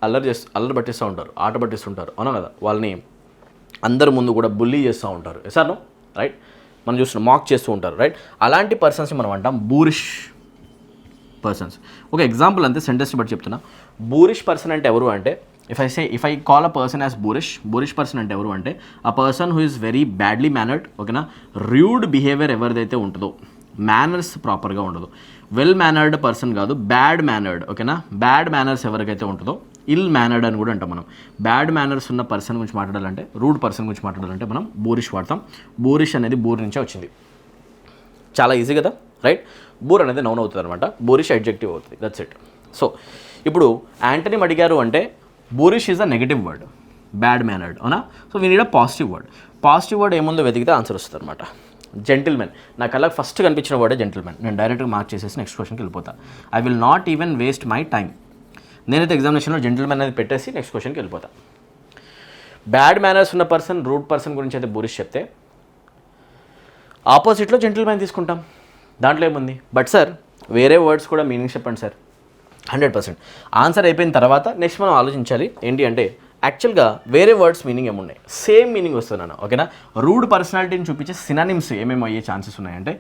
అల్లరి పట్టిస్తూ ఉంటారు, ఆట పట్టిస్తుంటారు, అవునా కదా? వాళ్ళని అందరి ముందు కూడా బుల్లీ చేస్తూ ఉంటారు. ఎసార్ను, రైట్? మనం చూస్తున్నాం, మాక్ చేస్తూ ఉంటారు, రైట్? అలాంటి పర్సన్స్ని మనం అంటాం బూరిష్ పర్సన్స్. ఒక ఎగ్జాంపుల్ అంతే, సెంటెన్స్ బట్టి చెప్తున్నా. బూరిష్ పర్సన్ అంటే ఎవరు అంటే, if I call a person as boorish person అంటే ఎవరు అంటే ఆ person who is very badly mannered. ఓకేనా? ర్యూడ్ బిహేవియర్ ఎవరిదైతే ఉంటుందో, మేనర్స్ ప్రాపర్గా ఉండదు. వెల్ మేనర్డ్ పర్సన్ కాదు, బ్యాడ్ మేనర్డ్. ఓకేనా? బ్యాడ్ మేనర్స్ ఎవరికైతే ఉంటుందో ఇల్ మేనర్డ్ అని కూడా అంటాం మనం. బ్యాడ్ మేనర్స్ ఉన్న పర్సన్ గురించి మాట్లాడాలంటే, రూడ్ పర్సన్ గురించి మాట్లాడాలంటే మనం బూరిష్ వాడతాం. బూరిష్ అనేది బూర్ నుంచే వచ్చింది. చాలా ఈజీ కదా, రైట్? బూర్ అనేది నౌన్ అవుతుంది అనమాట, బూరిష్ అడ్జెక్టివ్ అవుతుంది. That's it. సో ఇప్పుడు యాంటనిమ్ అడిగారు అంటే boorish is a negative word, bad mannered, అవునా? So we need a positive word. Positive word ఏముందో వెతికితే ఆన్సర్ వస్తుంది అనమాట. జెంటిల్మెన్, నాకు అలా ఫస్ట్ కనిపించిన వర్డే జెంటిల్మెన్. నేను డైరెక్ట్గా మార్క్ చేసేసి నెక్స్ట్ క్వశ్చన్కి వెళ్ళిపోతాను. I will not even waste my time. నేనైతే ఎగ్జామినేషన్లో జెంటిల్మెన్ అనేది పెట్టేసి నెక్స్ట్ క్వశ్చన్కి వెళ్ళిపోతాను. బ్యాడ్ మేనర్స్ ఉన్న పర్సన్, రూడ్ పర్సన్ గురించి అయితే బూరిష్ చెప్తే ఆపోజిట్లో జెంటిల్మెన్ తీసుకుంటాం, దాంట్లో ఏముంది? బట్ సార్ వేరే వర్డ్స్ కూడా మీనింగ్ చెప్పండి సార్. 100% ఆన్సర్ అయిపోయిన తర్వాత నెక్స్ట్ మనం ఆలోచించాలి ఏంటి అంటే యాక్చువల్గా వేరే వర్డ్స్ మీనింగ్ ఏమున్నాయి, సేమ్ మీనింగ్ వస్తున్నాను. ఓకేనా? రూడ్ పర్సనాలిటీని చూపించే సినానిమ్స్ ఏమేమి అయ్యే ఛాన్సెస్ ఉన్నాయంటే,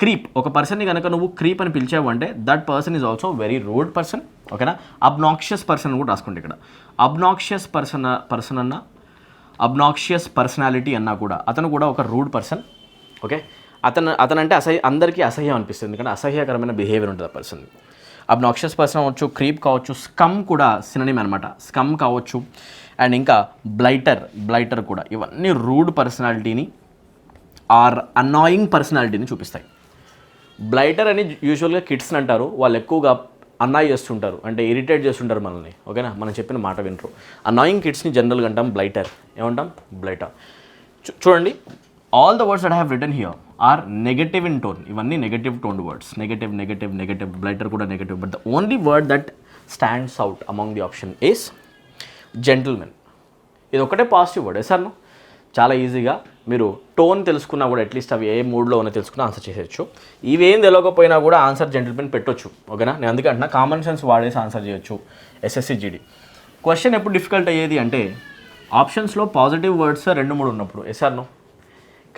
క్రీప్, ఒక పర్సన్ని కనుక నువ్వు క్రీప్ అని పిలిచావు అంటే that person is also very rude person. ఓకేనా? అబ్నాక్షియస్ పర్సన్ కూడా రాసుకోండి ఇక్కడ. అబ్నాక్షియస్ పర్సన్ అన్న, అబ్నాక్షియస్ పర్సనాలిటీ అన్నా కూడా అతను కూడా ఒక రూడ్ పర్సన్. ఓకే? అతనంటే అందరికీ అసహ్యం అనిపిస్తుంది, ఎందుకంటే అసహ్యకరమైన బిహేవియర్ ఉంటుంది ఆ పర్సన్. అబ్నాక్షియస్ పర్సన్ అవ్వచ్చు, క్రీప్ కావచ్చు, స్కమ్ కూడా సినోనిమ్ అనమాట, స్కమ్ కావచ్చు. అండ్ ఇంకా బ్లైటర్ కూడా. ఇవన్నీ రూడ్ పర్సనాలిటీని ఆర్ అన్నాయింగ్ పర్సనాలిటీని చూపిస్తాయి. బ్లైటర్ అని యూజువల్గా కిడ్స్ని అంటారు, వాళ్ళు ఎక్కువగా అన్నాయి చేస్తుంటారు, అంటే ఇరిటేట్ చేస్తుంటారు మనల్ని. ఓకేనా? మనం చెప్పిన మాట వింటారు. అన్నాయింగ్ కిడ్స్ని జనరల్గా అంటాం బ్లైటర్. ఏమంటాం? బ్లైటర్. చూడండి, all the words that I have written here are negative in tone. ఇవన్నీ negative toned words. Negative, blighter కూడా negative. But the only word that stands out among the option is gentlemen. ఇది ఒకటే positive word. Sir చాలా ఈజీగా మీరు tone తెలుసుకున్నా కూడా at least అవి ఏ మూడ్లో ఉన్నా తెలుసుకున్నా ఆన్సర్ చేసేయచ్చు. ఇవేం తెలియకపోయినా కూడా ఆన్సర్ జెంటిల్మెన్ పెట్టొచ్చు. ఓకేనా? నేను అందుకే అంటున్నా కామన్ సెన్స్ వాడేసి ఆన్సర్ చేయొచ్చు. SSC GD క్వశ్చన్ ఎప్పుడు డిఫికల్ట్ అయ్యేది అంటే ఆప్షన్స్లో పాజిటివ్ వర్డ్స్ 2-3 ఉన్నప్పుడు. ఎస్ఆర్నో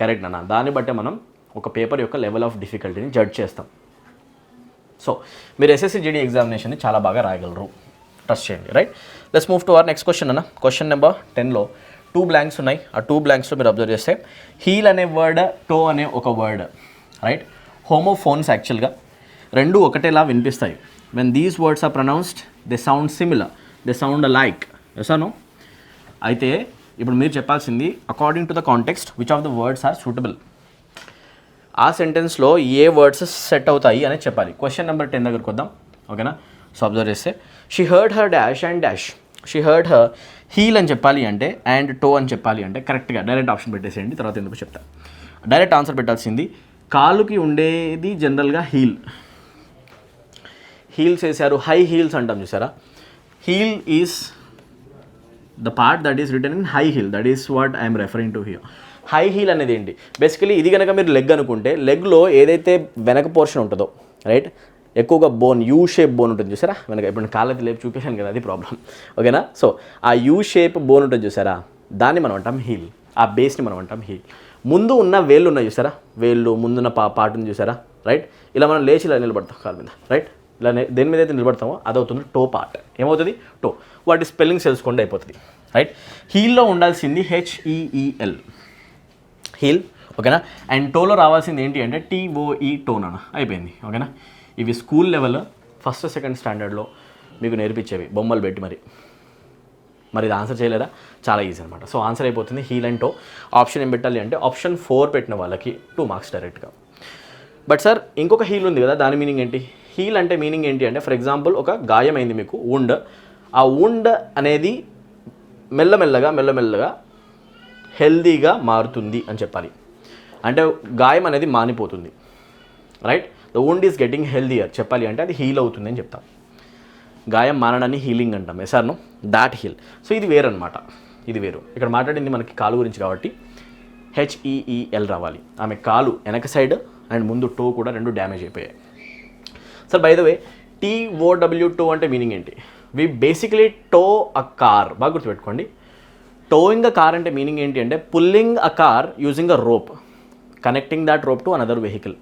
కరెక్ట్ అన్న. దాన్ని బట్టే మనం ఒక పేపర్ యొక్క లెవెల్ ఆఫ్ డిఫికల్టీని జడ్జ్ చేస్తాం. సో మీరు ఎస్ఎస్సి జీడీ ఎగ్జామినేషన్ని చాలా బాగా రాయగలరు, ట్రస్ట్ చేయండి. Right, let's move to our next question అన్న. క్వశ్చన్ నెంబర్ 10లో 2 blanks ఉన్నాయి. ఆ 2 blanksలో మీరు అబ్జర్వ్ చేస్తే హీల్ అనే వర్డ్, టో అనే ఒక వర్డ్, రైట్, హోమోఫోన్స్ యాక్చువల్గా రెండు ఒకటేలా వినిపిస్తాయి. When these words are pronounced they sound similar, they sound like. Yes or no? అయితే ఇప్పుడు మీరు చెప్పాల్సింది according to the context which of the words are suitable. ఆ సెంటెన్స్లో ఏ వర్డ్స్ సెట్ అవుతాయి అనేది చెప్పాలి. క్వశ్చన్ నెంబర్ 10 దగ్గరికి వద్దాం, ఓకేనా? సో అబ్జర్వ్ చేస్తే she heard her dash and dash. She heard her heel అని చెప్పాలి అంటే, అండ్ టో అని చెప్పాలి అంటే కరెక్ట్గా డైరెక్ట్ ఆప్షన్ పెట్టేసేయండి, తర్వాత ఎందుకు చెప్తా. డైరెక్ట్ ఆన్సర్ పెట్టాల్సింది కాలుకి ఉండేది జనరల్గా హీల్. హీల్స్ వేసారు, హై హీల్స్ అంటాం చూసారా. Heel is the part that is written in high heel, that is what I'm referring to here. High heel అనేది ఏంటి? బేసికలీ ఇది కనుక మీరు లెగ్ అనుకుంటే, లెగ్లో ఏదైతే వెనక పోర్షన్ ఉంటుందో, రైట్, ఎక్కువగా బోన్, యూ షేప్ బోన్ ఉంటుంది చూసారా వెనక. ఇప్పుడు కాళ్ళకి లేపు చూపించాను కదా, అది ప్రాబ్లం, ఓకేనా? సో ఆ యూ షేప్ బోన్ ఉంటుంది చూసారా, దాన్ని మనం అంటాం హీల్. ఆ బేస్ని మనం అంటాం హీల్. ముందు ఉన్న వేళ్ళు ఉన్నాయి చూసారా, వేళ్ళు ముందున్న పార్ట్ని చూసారా, రైట్. ఇలా మనం లేచి ఇలా నిలబడతాం కాళ్ళ మీద, రైట్. ఇలా దేని మీద అయితే నిలబడతామో అది అవుతుంది టో పార్ట్. ఏమవుతుంది? టో. వాటి స్పెల్లింగ్స్ తెలుసుకుంటే అయిపోతుంది, రైట్. హీల్లో ఉండాల్సింది HEEL, హీల్, ఓకేనా. అండ్ టోలో రావాల్సింది ఏంటి అంటే TOE, టోన్ అన్న. అయిపోయింది, ఓకేనా. ఇవి స్కూల్ లెవెల్ 1st, 2nd స్టాండర్డ్లో మీకు నేర్పించేవి బొమ్మలు పెట్టి. మరి ఇది ఆన్సర్ చేయలేదా? చాలా ఈజీ అనమాట. సో ఆన్సర్ అయిపోతుంది హీల్ అండ్ టో. ఆప్షన్ ఏం పెట్టాలి అంటే ఆప్షన్ 4 పెట్టిన వాళ్ళకి 2 మార్క్స్ డైరెక్ట్గా. బట్ సార్ ఇంకొక హీల్ ఉంది కదా, దాని మీనింగ్ ఏంటి? హీల్ అంటే మీనింగ్ ఏంటి అంటే, ఫర్ ఎగ్జాంపుల్ ఒక గాయమైంది మీకు, వుండ్. ఆ వుండ్ అనేది మెల్లమెల్లగా హెల్దీగా మారుతుంది అని చెప్పాలి. అంటే గాయం అనేది మానిపోతుంది, right. The wound is getting healthier చెప్పాలి అంటే అది హీల్ అవుతుంది అని చెప్తాం. గాయం మానడాన్ని హీలింగ్ అంటాం. ఎసార్ను దాట్ హీల్. సో ఇది వేరు అనమాట, ఇది వేరు. ఇక్కడ మాట్లాడింది మనకి కాలు గురించి కాబట్టి HEEL రావాలి. ఆమె కాలు వెనక సైడ్ అండ్ ముందు టో కూడా రెండు డ్యామేజ్ అయిపోయాయి. Sir by the way TOW అంటే మీనింగ్ ఏంటి? వి బేసికలీ టో అ కార్. బాగా గుర్తుపెట్టుకోండి. టోయింగ్ అ కార్ అంటే మీనింగ్ ఏంటి అంటే pulling a car using a rope, connecting that rope to another vehicle.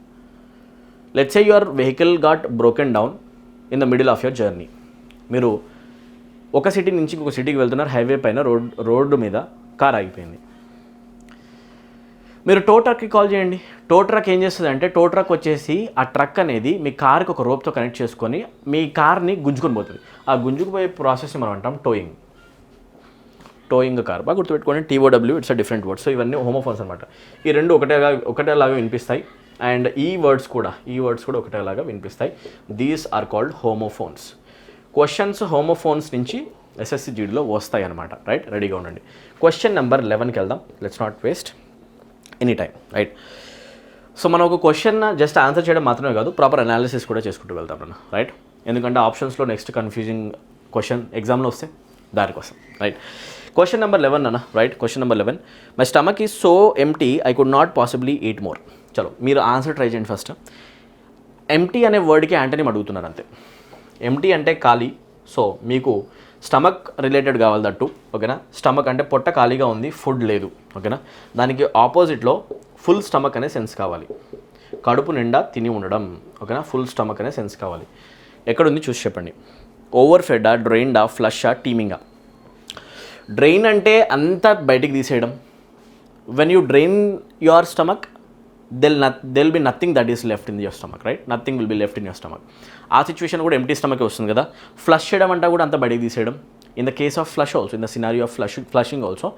Let's say your vehicle got broken down in the middle of your journey. మీరు ఒక city నుంచి ఇంకొక సిటీకి వెళ్తున్నారు, హైవే పైన రోడ్డు మీద కార్ ఆగిపోయింది. మీరు టో ట్రక్కి కాల్ చేయండి. టో ట్రక్ ఏం చేస్తుంది అంటే, టో ట్రక్ వచ్చేసి ఆ ట్రక్ అనేది మీ కార్కి ఒక రోప్తో కనెక్ట్ చేసుకొని మీ కార్ని గుంజుకొని పోతుంది. ఆ గుంజుకుపోయే ప్రాసెస్ని మనం అంటాం టోయింగ్. Toeing car. బాగా గుర్తుపెట్టుకోండి, TOW it's a different words. So ఇవన్నీ హోమోఫోన్స్ అనమాట. ఈ రెండు ఒకటేలాగా వినిపిస్తాయి. అండ్ ఈ వర్డ్స్ కూడా ఒకటేలాగా వినిపిస్తాయి. These are called homophones. Questions homophones నుంచి SSC జీడీలో వస్తాయి అనమాట, రైట్. రెడీగా ఉండండి. క్వశ్చన్ నెంబర్ 11కి వెళ్దాం. Let's not waste any time, right. So మనం ఒక క్వశ్చన్ జస్ట్ ఆన్సర్ చేయడం మాత్రమే కాదు, ప్రాపర్ అనాలిసిస్ కూడా చేసుకుంటూ వెళ్తాం మనం, రైట్. ఎందుకంటే ఆప్షన్స్లో నెక్స్ట్ కన్ఫ్యూజింగ్ క్వశ్చన్ ఎగ్జామ్లో వస్తే దానికోసం, రైట్. క్వశ్చన్ నెంబర్ 11 అన్న, right. Question number 11. My stomach is so empty I could not possibly eat more. చలో మీరు ఆన్సర్ ట్రై చేయండి ఫస్ట్. ఎంప్టీ అనే వర్డ్కి యాంటోనిమ్ అడుగుతున్నారు అంతే. ఎంప్టీ అంటే ఖాళీ. సో మీకు స్టమక్ రిలేటెడ్ కావాలి దట్టు, ఓకేనా. స్టమక్ అంటే పొట్ట ఖాళీగా ఉంది, ఫుడ్ లేదు, ఓకేనా. దానికి ఆపోజిట్లో ఫుల్ స్టమక్ అనే సెన్స్ కావాలి. కడుపు నిండా తిని ఉండడం, ఓకేనా. ఫుల్ స్టమక్ అనే సెన్స్ కావాలి. ఎక్కడుంది చూసి చెప్పండి. ఓవర్ ఫెడా, డ్రైన్డా, ఫ్లషా, టీమింగా. డ్రైన్ అంటే అంతా బయటికి తీసేయడం. When you drain your stomach there'll be nothing that is left in your stomach, right. Nothing will be left in your stomach. ఆ సిచ్యువేషన్ కూడా ఎంటీ స్టమక్ వస్తుంది కదా. ఫ్లష్ చేయడం అంటే కూడా అంతా బయటికి తీసేయడం. In the case of flush also, in the scenario of flushing also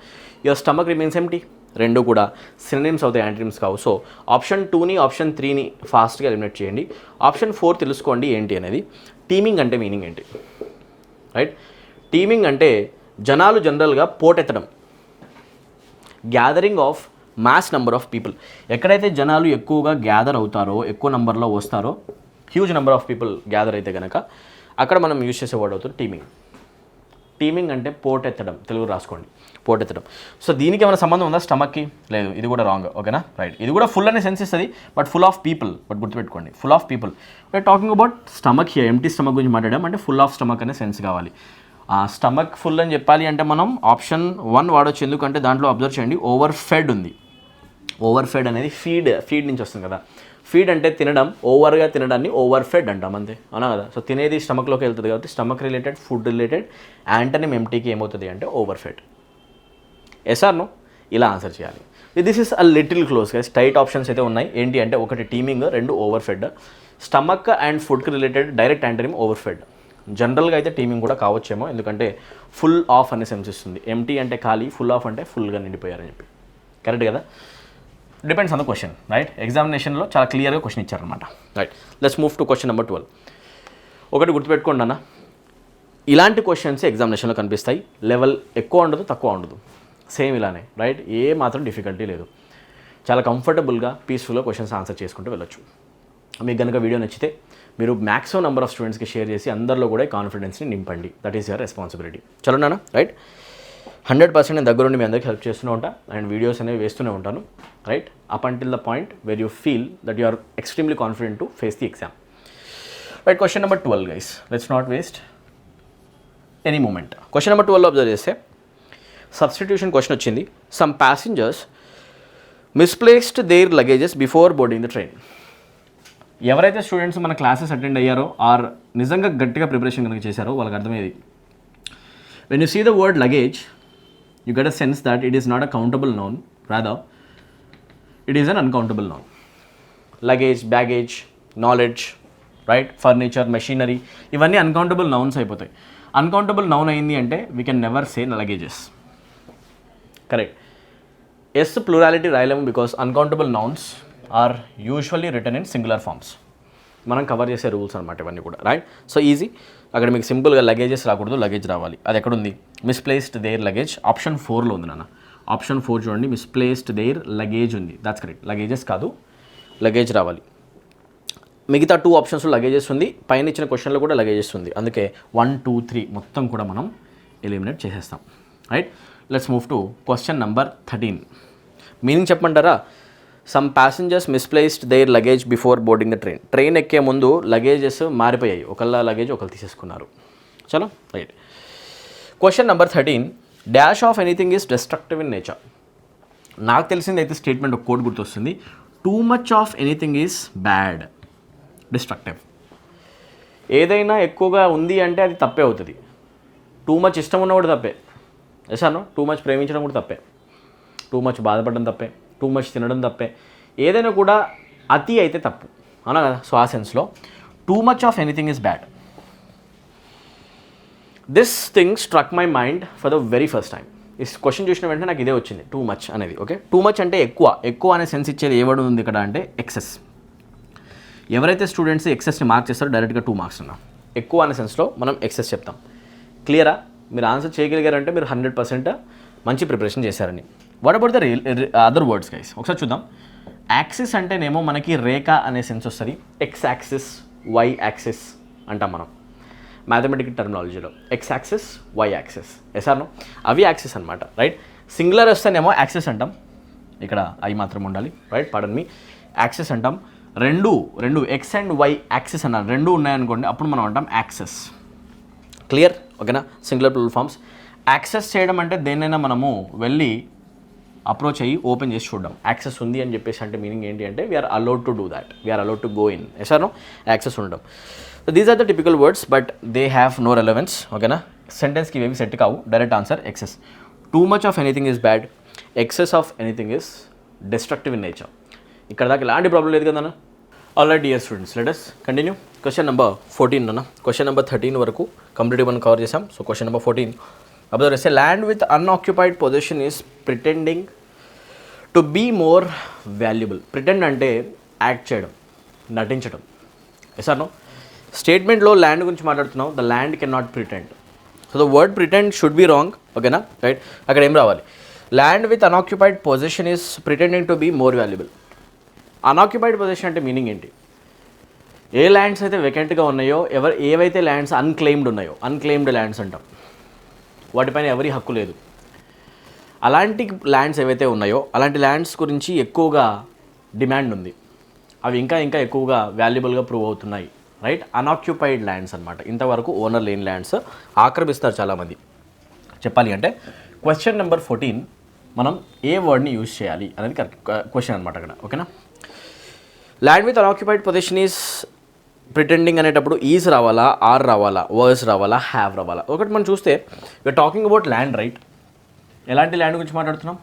your stomach remains empty. రెండు కూడా సినోనిమ్స్ అవుతాయి, యాంటోనిమ్స్ కావు. సో ఆప్షన్ 2ని ఆప్షన్ 3ని ఫాస్ట్గా ఎలిమినేట్ చేయండి. ఆప్షన్ 4 తెలుసుకోండి ఏంటి అనేది. టీమింగ్ అంటే మీనింగ్ ఏంటి, రైట్. టీమింగ్ అంటే జనాలు జనరల్గా పోటెత్తడం, gathering of mass number of people. ఎక్కడైతే జనాలు ఎక్కువగా గ్యాదర్ అవుతారో, ఎక్కువ నెంబర్లో వస్తారో, huge number of people gather అయితే కనుక అక్కడ మనం యూజ్ చేసే వర్డ్ అవుతుంది టీమింగ్. టీమింగ్ అంటే పోటెత్తడం, తెలుగు రాసుకోండి, పోటెత్తడం. సో దీనికి ఏమైనా సంబంధం ఉందా స్టమక్కి? లేదు, ఇది కూడా రాంగ్, ఓకేనా, రైట్. ఇది కూడా ఫుల్ అనే సెన్స్ ఇస్తుంది, but full of people. But గుర్తుపెట్టుకోండి, full of people. We are talking about stomach here. Empty stomach గురించి మాట్లాడాం అంటే ఫుల్ ఆఫ్ స్టమక్ అనే సెన్స్ కావాలి. ఆ స్టమక్ ఫుల్ అని చెప్పాలి అంటే మనం ఆప్షన్ 1 వాడొచ్చు. ఎందుకంటే దాంట్లో అబ్జర్వ్ చేయండి, ఓవర్ ఫెడ్ ఉంది. ఓవర్ ఫెడ్ అనేది ఫీడ్ నుంచి వస్తుంది కదా. ఫీడ్ అంటే తినడం, ఓవర్గా తినడాన్ని ఓవర్ ఫెడ్ అంటాం అంతే, అవునా కదా. సో తినేది స్టమక్లోకి వెళ్తుంది కాబట్టి stomach related, food related antonym ఎంటీకి ఏమవుతుంది అంటే ఓవర్ ఫెడ్. ఎస్ఆర్నో ఇలా ఆన్సర్ చేయాలి. This is a little close guys. Tight options అయితే ఉన్నాయి. ఏంటి అంటే ఒకటి టీమింగ్, రెండు ఓవర్ ఫెడ్. స్టమక్ అండ్ ఫుడ్కి related direct antonym over fed. జనరల్గా అయితే టీమింగ్ కూడా కావచ్చేమో, ఎందుకంటే ఫుల్ ఆఫ్ అనే సెన్స్ ఇస్తుంది. ఎంటీ అంటే ఖాళీ, ఫుల్ ఆఫ్ అంటే ఫుల్గా నిండిపోయారని చెప్పి. కరెక్ట్ కదా. Depends on the question, right. ఎగ్జామినేషన్లో చాలా క్లియర్గా క్వశ్చన్ ఇచ్చారనమాట, right. Let's move to question number 12. ఒకటి గుర్తుపెట్టుకోండి అన్న, ఇలాంటి క్వశ్చన్స్ ఎగ్జామినేషన్లో కనిపిస్తాయి. లెవెల్ ఎక్కువ ఉండదు, తక్కువ ఉండదు, సేమ్ ఇలానే, రైట్. ఏ మాత్రం డిఫికల్టీ లేదు. చాలా కంఫర్టబుల్గా, పీస్ఫుల్గా క్వశ్చన్స్ ఆన్సర్ చేసుకుంటూ వెళ్ళొచ్చు. మీకు కనుక వీడియో నచ్చితే మీరు మ్యాక్సిమం నెంబర్ ఆఫ్ స్టూడెంట్స్కి షేర్ చేసి అందరిలో కూడా కాన్ఫిడెన్స్ని నింపండి. That is your responsibility. చలో నాన్న, రైట్. 100% నేను దగ్గరుండి మీ అందరికీ హెల్ప్ చేస్తూనే ఉంటాను అండ్ వీడియోస్ అనేవి వేస్తూనే ఉంటాను, right. Up until the point where you feel that you are extremely confident to face the exam, right. Question number 12 guys, let's not waste any moment. Question number 12 observe చేస్తే substitution question వచ్చింది. Some passengers misplaced their luggages before boarding the train. ఎవరైతే students మన classes attend అయ్యారో or నిజంగా గట్టిగా preparation కనుక చేశారో వాళ్ళకి అర్థమయ్యేది. When you see the word luggage, you get a sense that it is not a countable noun, rather it is an uncountable noun. Luggage, baggage, knowledge, right, furniture, machinery, ఇవన్నీ uncountable nouns అయిపోతాయి. Uncountable noun అయింది అంటే we can never say luggages, correct. Yes plurality రాయలేము because uncountable nouns are usually return in singular forms. మనం cover చేసే rules అనమాట ఇవన్నీ కూడా, రైట్. So easy. అక్కడ మీకు సింపుల్గా లగేజెస్ రాకూడదు, లగేజ్ రావాలి. అది ఎక్కడుంది? మిస్ప్లేస్డ్ దేర్ లగేజ్ ఆప్షన్ 4లో ఉంది నాన్న. ఆప్షన్ 4 చూడండి, మిస్ప్లేస్డ్ దేర్ లగేజ్ ఉంది. That's correct. లగేజెస్ కాదు, లగేజ్ రావాలి. మిగతా 2 ఆప్షన్స్లో లగేజెస్ ఉంది, పైన ఇచ్చిన క్వశ్చన్లో కూడా లగేజెస్ ఉంది. అందుకే 1, 2, 3 మొత్తం కూడా మనం ఎలిమినేట్ చేసేస్తాం, right. Let's move to question number 13. Meaning చెప్పమంటారా? Some passengers misplaced their luggage before boarding the train. Train ఎక్కే ముందు లగేజెస్ మారిపోయాయి, ఒకళ్ళ లగేజ్ ఒకళ్ళు తీసేసుకున్నారు. చలో, right. Question number 13, dash of anything is destructive in nature. నాకు తెలిసింది అయితే స్టేట్మెంట్ ఒక కోడ్ గుర్తొస్తుంది. Too much of anything is bad, destructive. ఏదైనా ఎక్కువగా ఉంది అంటే అది తప్పే అవుతుంది. టూ మచ్ ఇష్టం ఉన్న కూడా తప్పే. ఎసాను, టూ మచ్ ప్రేమించడం కూడా తప్పే, టూ మచ్ బాధపడడం తప్పే, టూ మచ్ తినడం తప్పే. ఏదైనా కూడా అతి అయితే తప్పు, అవునా కదా. సో ఆ సెన్స్లో too much of anything is bad. This thing struck my mind for the very first time. ఈ క్వశ్చన్ చూసిన వెంటనే నాకు ఇదే వచ్చింది, టూ మచ్ అనేది. ఓకే, టూ మచ్ అంటే ఎక్కువ. ఎక్కువ అనే సెన్స్ ఇచ్చేది ఏ వర్డ్ ఉంది ఇక్కడ అంటే ఎక్సెస్. ఎవరైతే స్టూడెంట్స్ ఎక్సెస్ని మార్క్ చేస్తారో డైరెక్ట్గా 2 మార్క్స్ అన్నా. ఎక్కువ అనే సెన్స్లో మనం ఎక్సెస్ చెప్తాం. క్లియరా? మీరు ఆన్సర్ చేయగలిగారంటే మీరు 100% మంచి ప్రిపరేషన్ చేశారని. What about the other words guys? ఒకసారి చూద్దాం. యాక్సిస్ అంటేనేమో మనకి రేఖ అనే సెన్స్ వస్తుంది. ఎక్స్ యాక్సిస్, వై యాక్సిస్ అంటాం మనం మ్యాథమెటికల్ టర్మినాలజీలో. X axis, Y axis, yes or no అవి యాక్సిస్ అనమాట, రైట్. సింగులర్ వస్తేనేమో యాక్సిస్ అంటాం. ఇక్కడ ఐ మాత్రం ఉండాలి, రైట్. పాడన్ మీ, యాక్సిస్ అంటాం. రెండు ఎక్స్ అండ్ వై యాక్సిస్ అన్నారు, రెండు ఉన్నాయనుకోండి, అప్పుడు మనం అంటాం యాక్సెస్. క్లియర్? ఓకేనా. Singular plural forms. యాక్సెస్ చేయడం అంటే దేన్నైనా మనము వెళ్ళి అప్రోచ్ అయ్యి ఓపెన్ చేసి చూడడం. యాక్సెస్ ఉంది అని చెప్పేసి అంటే మీనింగ్ ఏంటి అంటే we are allowed to do that, we are allowed to go in. Yes or no access ఉండడం. So these are the typical words but they have no relevance. ఓకేనా. సెంటెన్స్కి ఇవేవి సెట్ కావు. Direct answer excess. Too much of anything is bad, excess of anything is destructive in nature. ఇక్కడ దాకా ఎలాంటి problem లేదు కదా. Alright dear students, let us continue. Question number 14 అన్న. క్వశ్చన్ నెంబర్ 13 వరకు కంప్లీట్గా మనం కవర్ చేసాం. సో క్వశ్చన్ నెంబర్ 14 అబ్జర్వ్ చేస్తే, land with unoccupied position is pretending to be more valuable. Pretend అంటే యాక్ట్ చేయడం, నటించడం. ఎసార్ నో స్టేట్మెంట్లో ల్యాండ్ గురించి మాట్లాడుతున్నాం. The land can not pretend. So the word pretend should be wrong. ఓకేనా, right. అక్కడ ఏం రావాలి? Land with unoccupied position is pretending to be more valuable. Unoccupied position అంటే మీనింగ్ ఏంటి? ఏ ల్యాండ్స్ అయితే వెకెంట్గా ఉన్నాయో, ఏవైతే ల్యాండ్స్ అన్క్లెయిమ్డ్ ఉన్నాయో, అన్క్లెయిమ్డ్ ల్యాండ్స్ అంటాం, వాటిపైన ఎవరి హక్కు లేదు. అలాంటి ల్యాండ్స్ ఏవైతే ఉన్నాయో అలాంటి ల్యాండ్స్ గురించి ఎక్కువగా డిమాండ్ ఉంది. అవి ఇంకా ఎక్కువగా వాల్యుబుల్గా ప్రూవ్ అవుతున్నాయి, రైట్. అన్ఆక్యుపైడ్ ల్యాండ్స్ అనమాట. ఇంతవరకు ఓనర్ లేని ల్యాండ్స్ ఆక్రమిస్తారు చాలామంది. చెప్పాలి అంటే క్వశ్చన్ నెంబర్ 14 మనం ఏ వర్డ్ని యూజ్ చేయాలి అనేది క్వశ్చన్ అనమాట అక్కడ. ఓకేనా. Land with unoccupied position is pretending అనేటప్పుడు ఈజ్ రావాలా, ఆర్ రావాలా, వర్స్ రావాలా, హ్యావ్ రావాలా. ఒకటి మనం చూస్తే we're talking about land, right? ఎలాంటి ల్యాండ్ గురించి మాట్లాడుతున్నాం?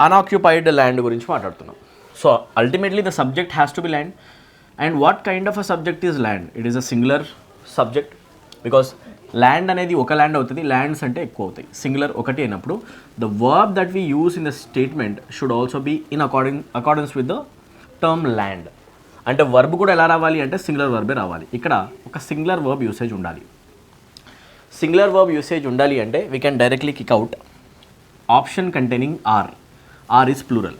అన్ఆక్యుపైడ్ ల్యాండ్ గురించి మాట్లాడుతున్నాం. So ultimately the subject has to be land. And what kind of a subject is land? It is a singular subject because land అనేది ఒక land అవుతుంది, lands అంటే ఎక్కువ అవుతాయి. సింగులర్ ఒకటి అయినప్పుడు the verb that we use in the statement should also be in accordance with the term land. అంటే verb కూడా ఎలా రావాలి అంటే సింగులర్ వర్బే రావాలి. ఇక్కడ ఒక సింగులర్ వర్బ్ యూసేజ్ ఉండాలి. సింగులర్ వర్బ్ యూసేజ్ ఉండాలి అంటే we can directly kick out option containing are. Are is plural.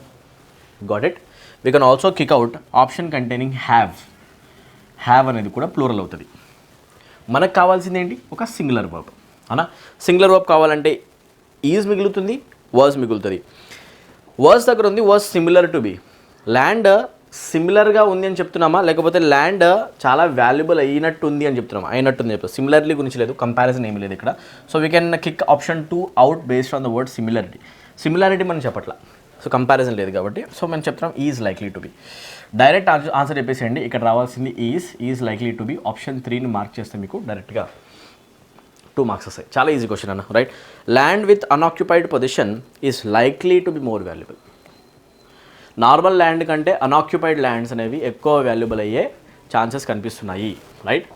Got it? We can also kick out option containing have. Have అనేది కూడా ప్లూరల్ అవుతుంది. మనకు కావాల్సింది ఏంటి? ఒక సింగులర్ వర్బ్. అవునా? సింగులర్ వర్బ్ కావాలంటే ఈజ్ మిగులుతుంది, వర్స్ మిగులుతుంది. వర్స్ దగ్గర ఉంది was similar to be. Land సిమిలర్గా ఉంది అని చెప్తున్నామా, లేకపోతే ల్యాండ్ చాలా వాల్యుబుల్ అయినట్టు ఉంది అని చెప్తున్నామా? అయినట్టుంది చెప్తాం. సిమిలర్లీ గురించి లేదు, కంపారిజన్ ఏమి లేదు ఇక్కడ. So we can kick option 2 out based on the word similarity. Similarity మనం చెప్పట్లా, సో కంపారిజన్ లేదు కాబట్టి సో మనం చెప్తున్నాం is likely to be. Direct answer చెప్పేసేయండి. ఇక్కడ రావాల్సింది is likely to be. Option 3ని మార్క్ చేస్తే మీకు డైరెక్ట్గా 2 మార్క్స్ వస్తాయి. చాలా ఈజీ క్వశ్చన్ అన్న, right? Land with unoccupied position is likely to be more valuable. Normal land కంటే అన్ఆక్యుపైడ్ ల్యాండ్స్ అనేవి ఎక్కువ వాల్యుబుల్ అయ్యే ఛాన్సెస్ కనిపిస్తున్నాయి, right?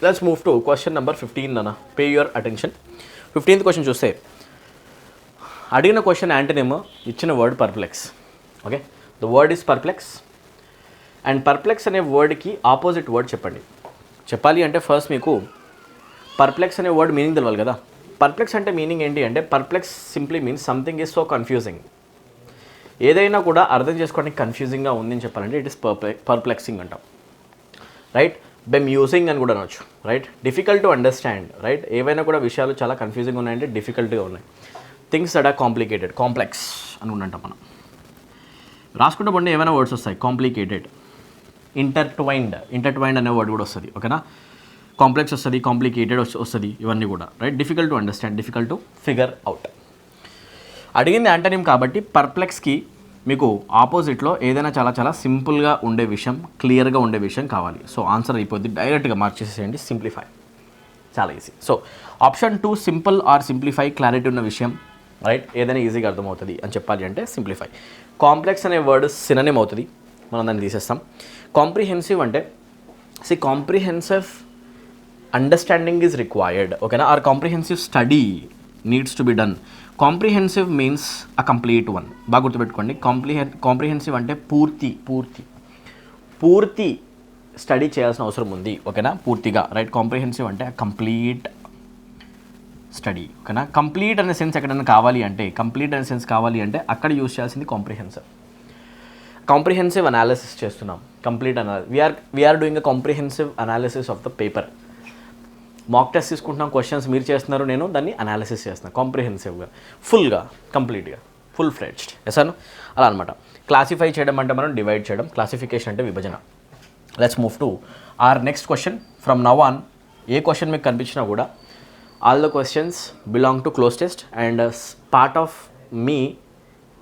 Let's move to question number 15 అన్న. Pay your attention. 15th question చూస్తే అడిగిన క్వశ్చన్ యాంటనిమ్ ఇచ్చిన word perplex. Okay, the word is perplex. And perplex అనే వర్డ్కి ఆపోజిట్ వర్డ్ చెప్పండి. చెప్పాలి అంటే ఫస్ట్ మీకు పర్ప్లెక్స్ అనే వర్డ్ మీనింగ్ తెలవాలి కదా. పర్ప్లెక్స్ అంటే మీనింగ్ ఏంటి అంటే perplex simply means something is so confusing. ఏదైనా కూడా అర్థం చేసుకోవడానికి కన్ఫ్యూజింగ్గా ఉందని చెప్పాలంటే ఇట్ ఇస్ పర్ప్లెక్సింగ్ అంటాం, రైట్? బెమ్యూజింగ్ అని కూడా అనొచ్చు, right? Difficult to understand, right? ఏవైనా కూడా విషయాలు చాలా కన్ఫ్యూజింగ్ ఉన్నాయంటే డిఫికల్ట్గా ఉన్నాయి. Things that are complicated, complex అని ఉండంటాం మనం. రాసుకుంటే పండి ఏమైనా వర్డ్స్ వస్తాయి. కాంప్లికేటెడ్, ఇంటర్ట్వైండ్ అనే వర్డ్ కూడా వస్తుంది. ఓకేనా? కాంప్లెక్స్ వస్తుంది, కాంప్లికేటెడ్ వస్తుంది, ఇవన్నీ కూడా, right? Difficult to understand, difficult to figure out. అడిగింది యాంటనిమ్ కాబట్టి పర్ప్లెక్స్కి మీకు ఆపోజిట్లో ఏదైనా చాలా చాలా సింపుల్గా ఉండే విషయం, క్లియర్గా ఉండే విషయం కావాలి. సో ఆన్సర్ అయిపోద్ది, డైరెక్ట్గా మార్క్ చేసేయండి. సింప్లిఫై. చాలా easy. So option 2 simple or simplify, clarity ఉన్న విషయం, రైట్? ఏదైనా ఈజీగా అర్థమవుతుంది అని చెప్పాలి అంటే సింప్లిఫై. కాంప్లెక్స్ అనే వర్డ్ సినోనిమ్ అవుతుంది, మనం దాన్ని తీసేస్తాం. కాంప్రిహెన్సివ్ అంటే కాంప్రిహెన్సివ్ అండర్స్టాండింగ్ ఈజ్ రిక్వైర్డ్. ఓకేనా? Or comprehensive study needs to be done. Comprehensive means a complete one. బాగా గుర్తుపెట్టుకోండి. కాంప్రిహెన్సివ్ అంటే పూర్తి స్టడీ చేయాల్సిన అవసరం ఉంది. ఓకేనా? పూర్తిగా, రైట్? కాంప్రిహెన్సివ్ అంటే కంప్లీట్ స్టడీ. ఓకేనా? కంప్లీట్ అనే సెన్స్ ఎక్కడైనా కావాలి అంటే అక్కడ యూజ్ చేయాల్సింది కాంప్రిహెన్సివ్. కాంప్రిహెన్సివ్ అనాలిసిస్ చేస్తున్నాం. Complete we're doing a comprehensive analysis of the paper. Mock test తీసుకుంటున్నాం, క్వశ్చన్స్ మీరు చేస్తున్నారు, నేను దాన్ని అనాలిసిస్ చేస్తున్నాను కాంప్రిహెన్సివ్గా, ఫుల్గా, కంప్లీట్గా, ఫుల్ ఫ్లెడ్జ్డ్. ఎసాను అలా అనమాట. క్లాసిఫై చేయడం అంటే మనం డివైడ్ చేయడం, క్లాసిఫికేషన్ అంటే విభజన. Let's move to our next question. From now on ఏ క్వశ్చన్ మీకు కనిపించినా కూడా all the questions belong to cloze test and part of me,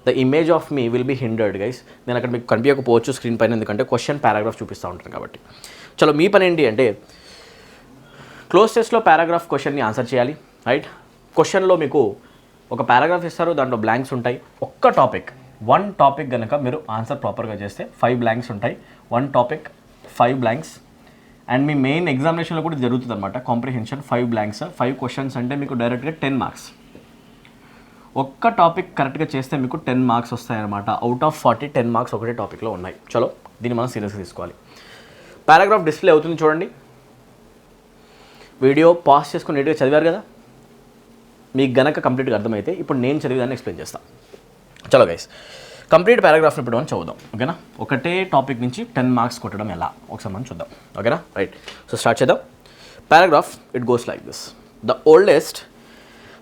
the image of me will be hindered guys. నేను అక్కడ మీకు కనిపించకపోవచ్చు స్క్రీన్ పైన, ఎందుకంటే క్వశ్చన్ పారాగ్రాఫ్ చూపిస్తూ ఉంటాను కాబట్టి. చలో, మీ పని ఏంటి అంటే క్లోజ్ టెస్ట్లో పారాగ్రాఫ్ క్వశ్చన్ని ఆన్సర్ చేయాలి, రైట్? క్వశ్చన్లో మీకు ఒక పారాగ్రాఫ్ ఇస్తారు, దాంట్లో బ్లాంక్స్ ఉంటాయి. ఒక్క టాపిక్, 1 టాపిక్ కనుక మీరు ఆన్సర్ ప్రాపర్గా చేస్తే 5 బ్లాంక్స్ ఉంటాయి. 1 topic 5 blanks. And me main ఎగ్జామినేషన్లో కూడా జరుగుతుంది అనమాట కాంప్రిహెన్షన్. 5 బ్లాంక్స్, 5 క్వశ్చన్స్ అంటే మీకు డైరెక్ట్గా 10 మార్క్స్. ఒక్క టాపిక్ కరెక్ట్గా చేస్తే మీకు 10 మార్క్స్ వస్తాయన్నమాట. అవుట్ ఆఫ్ 40 10 మార్క్స్ ఒకటే టాపిక్లో ఉన్నాయి. చలో, దీన్ని మనం సీరియస్గా తీసుకోవాలి. పారాగ్రాఫ్ డిస్ప్లే అవుతుంది చూడండి. వీడియో పాస్ చేసుకుని నీట్గా చదివారు కదా. మీకు గనక కంప్లీట్గా అర్థమైతే ఇప్పుడు నేను చదివేదాన్ని ఎక్స్ప్లెయిన్ చేస్తాను. చలో గైస్, కంప్లీట్ పారాగ్రాఫ్ని ఇప్పుడు మనం చదువుదాం. ఓకేనా? ఒకటే టాపిక్ నుంచి 10 మార్క్స్ కొట్టడం ఎలా ఒకసారి మనం చూద్దాం. ఓకేనా? రైట్. సో స్టార్ట్ చేద్దాం. Paragraph it goes like this. The oldest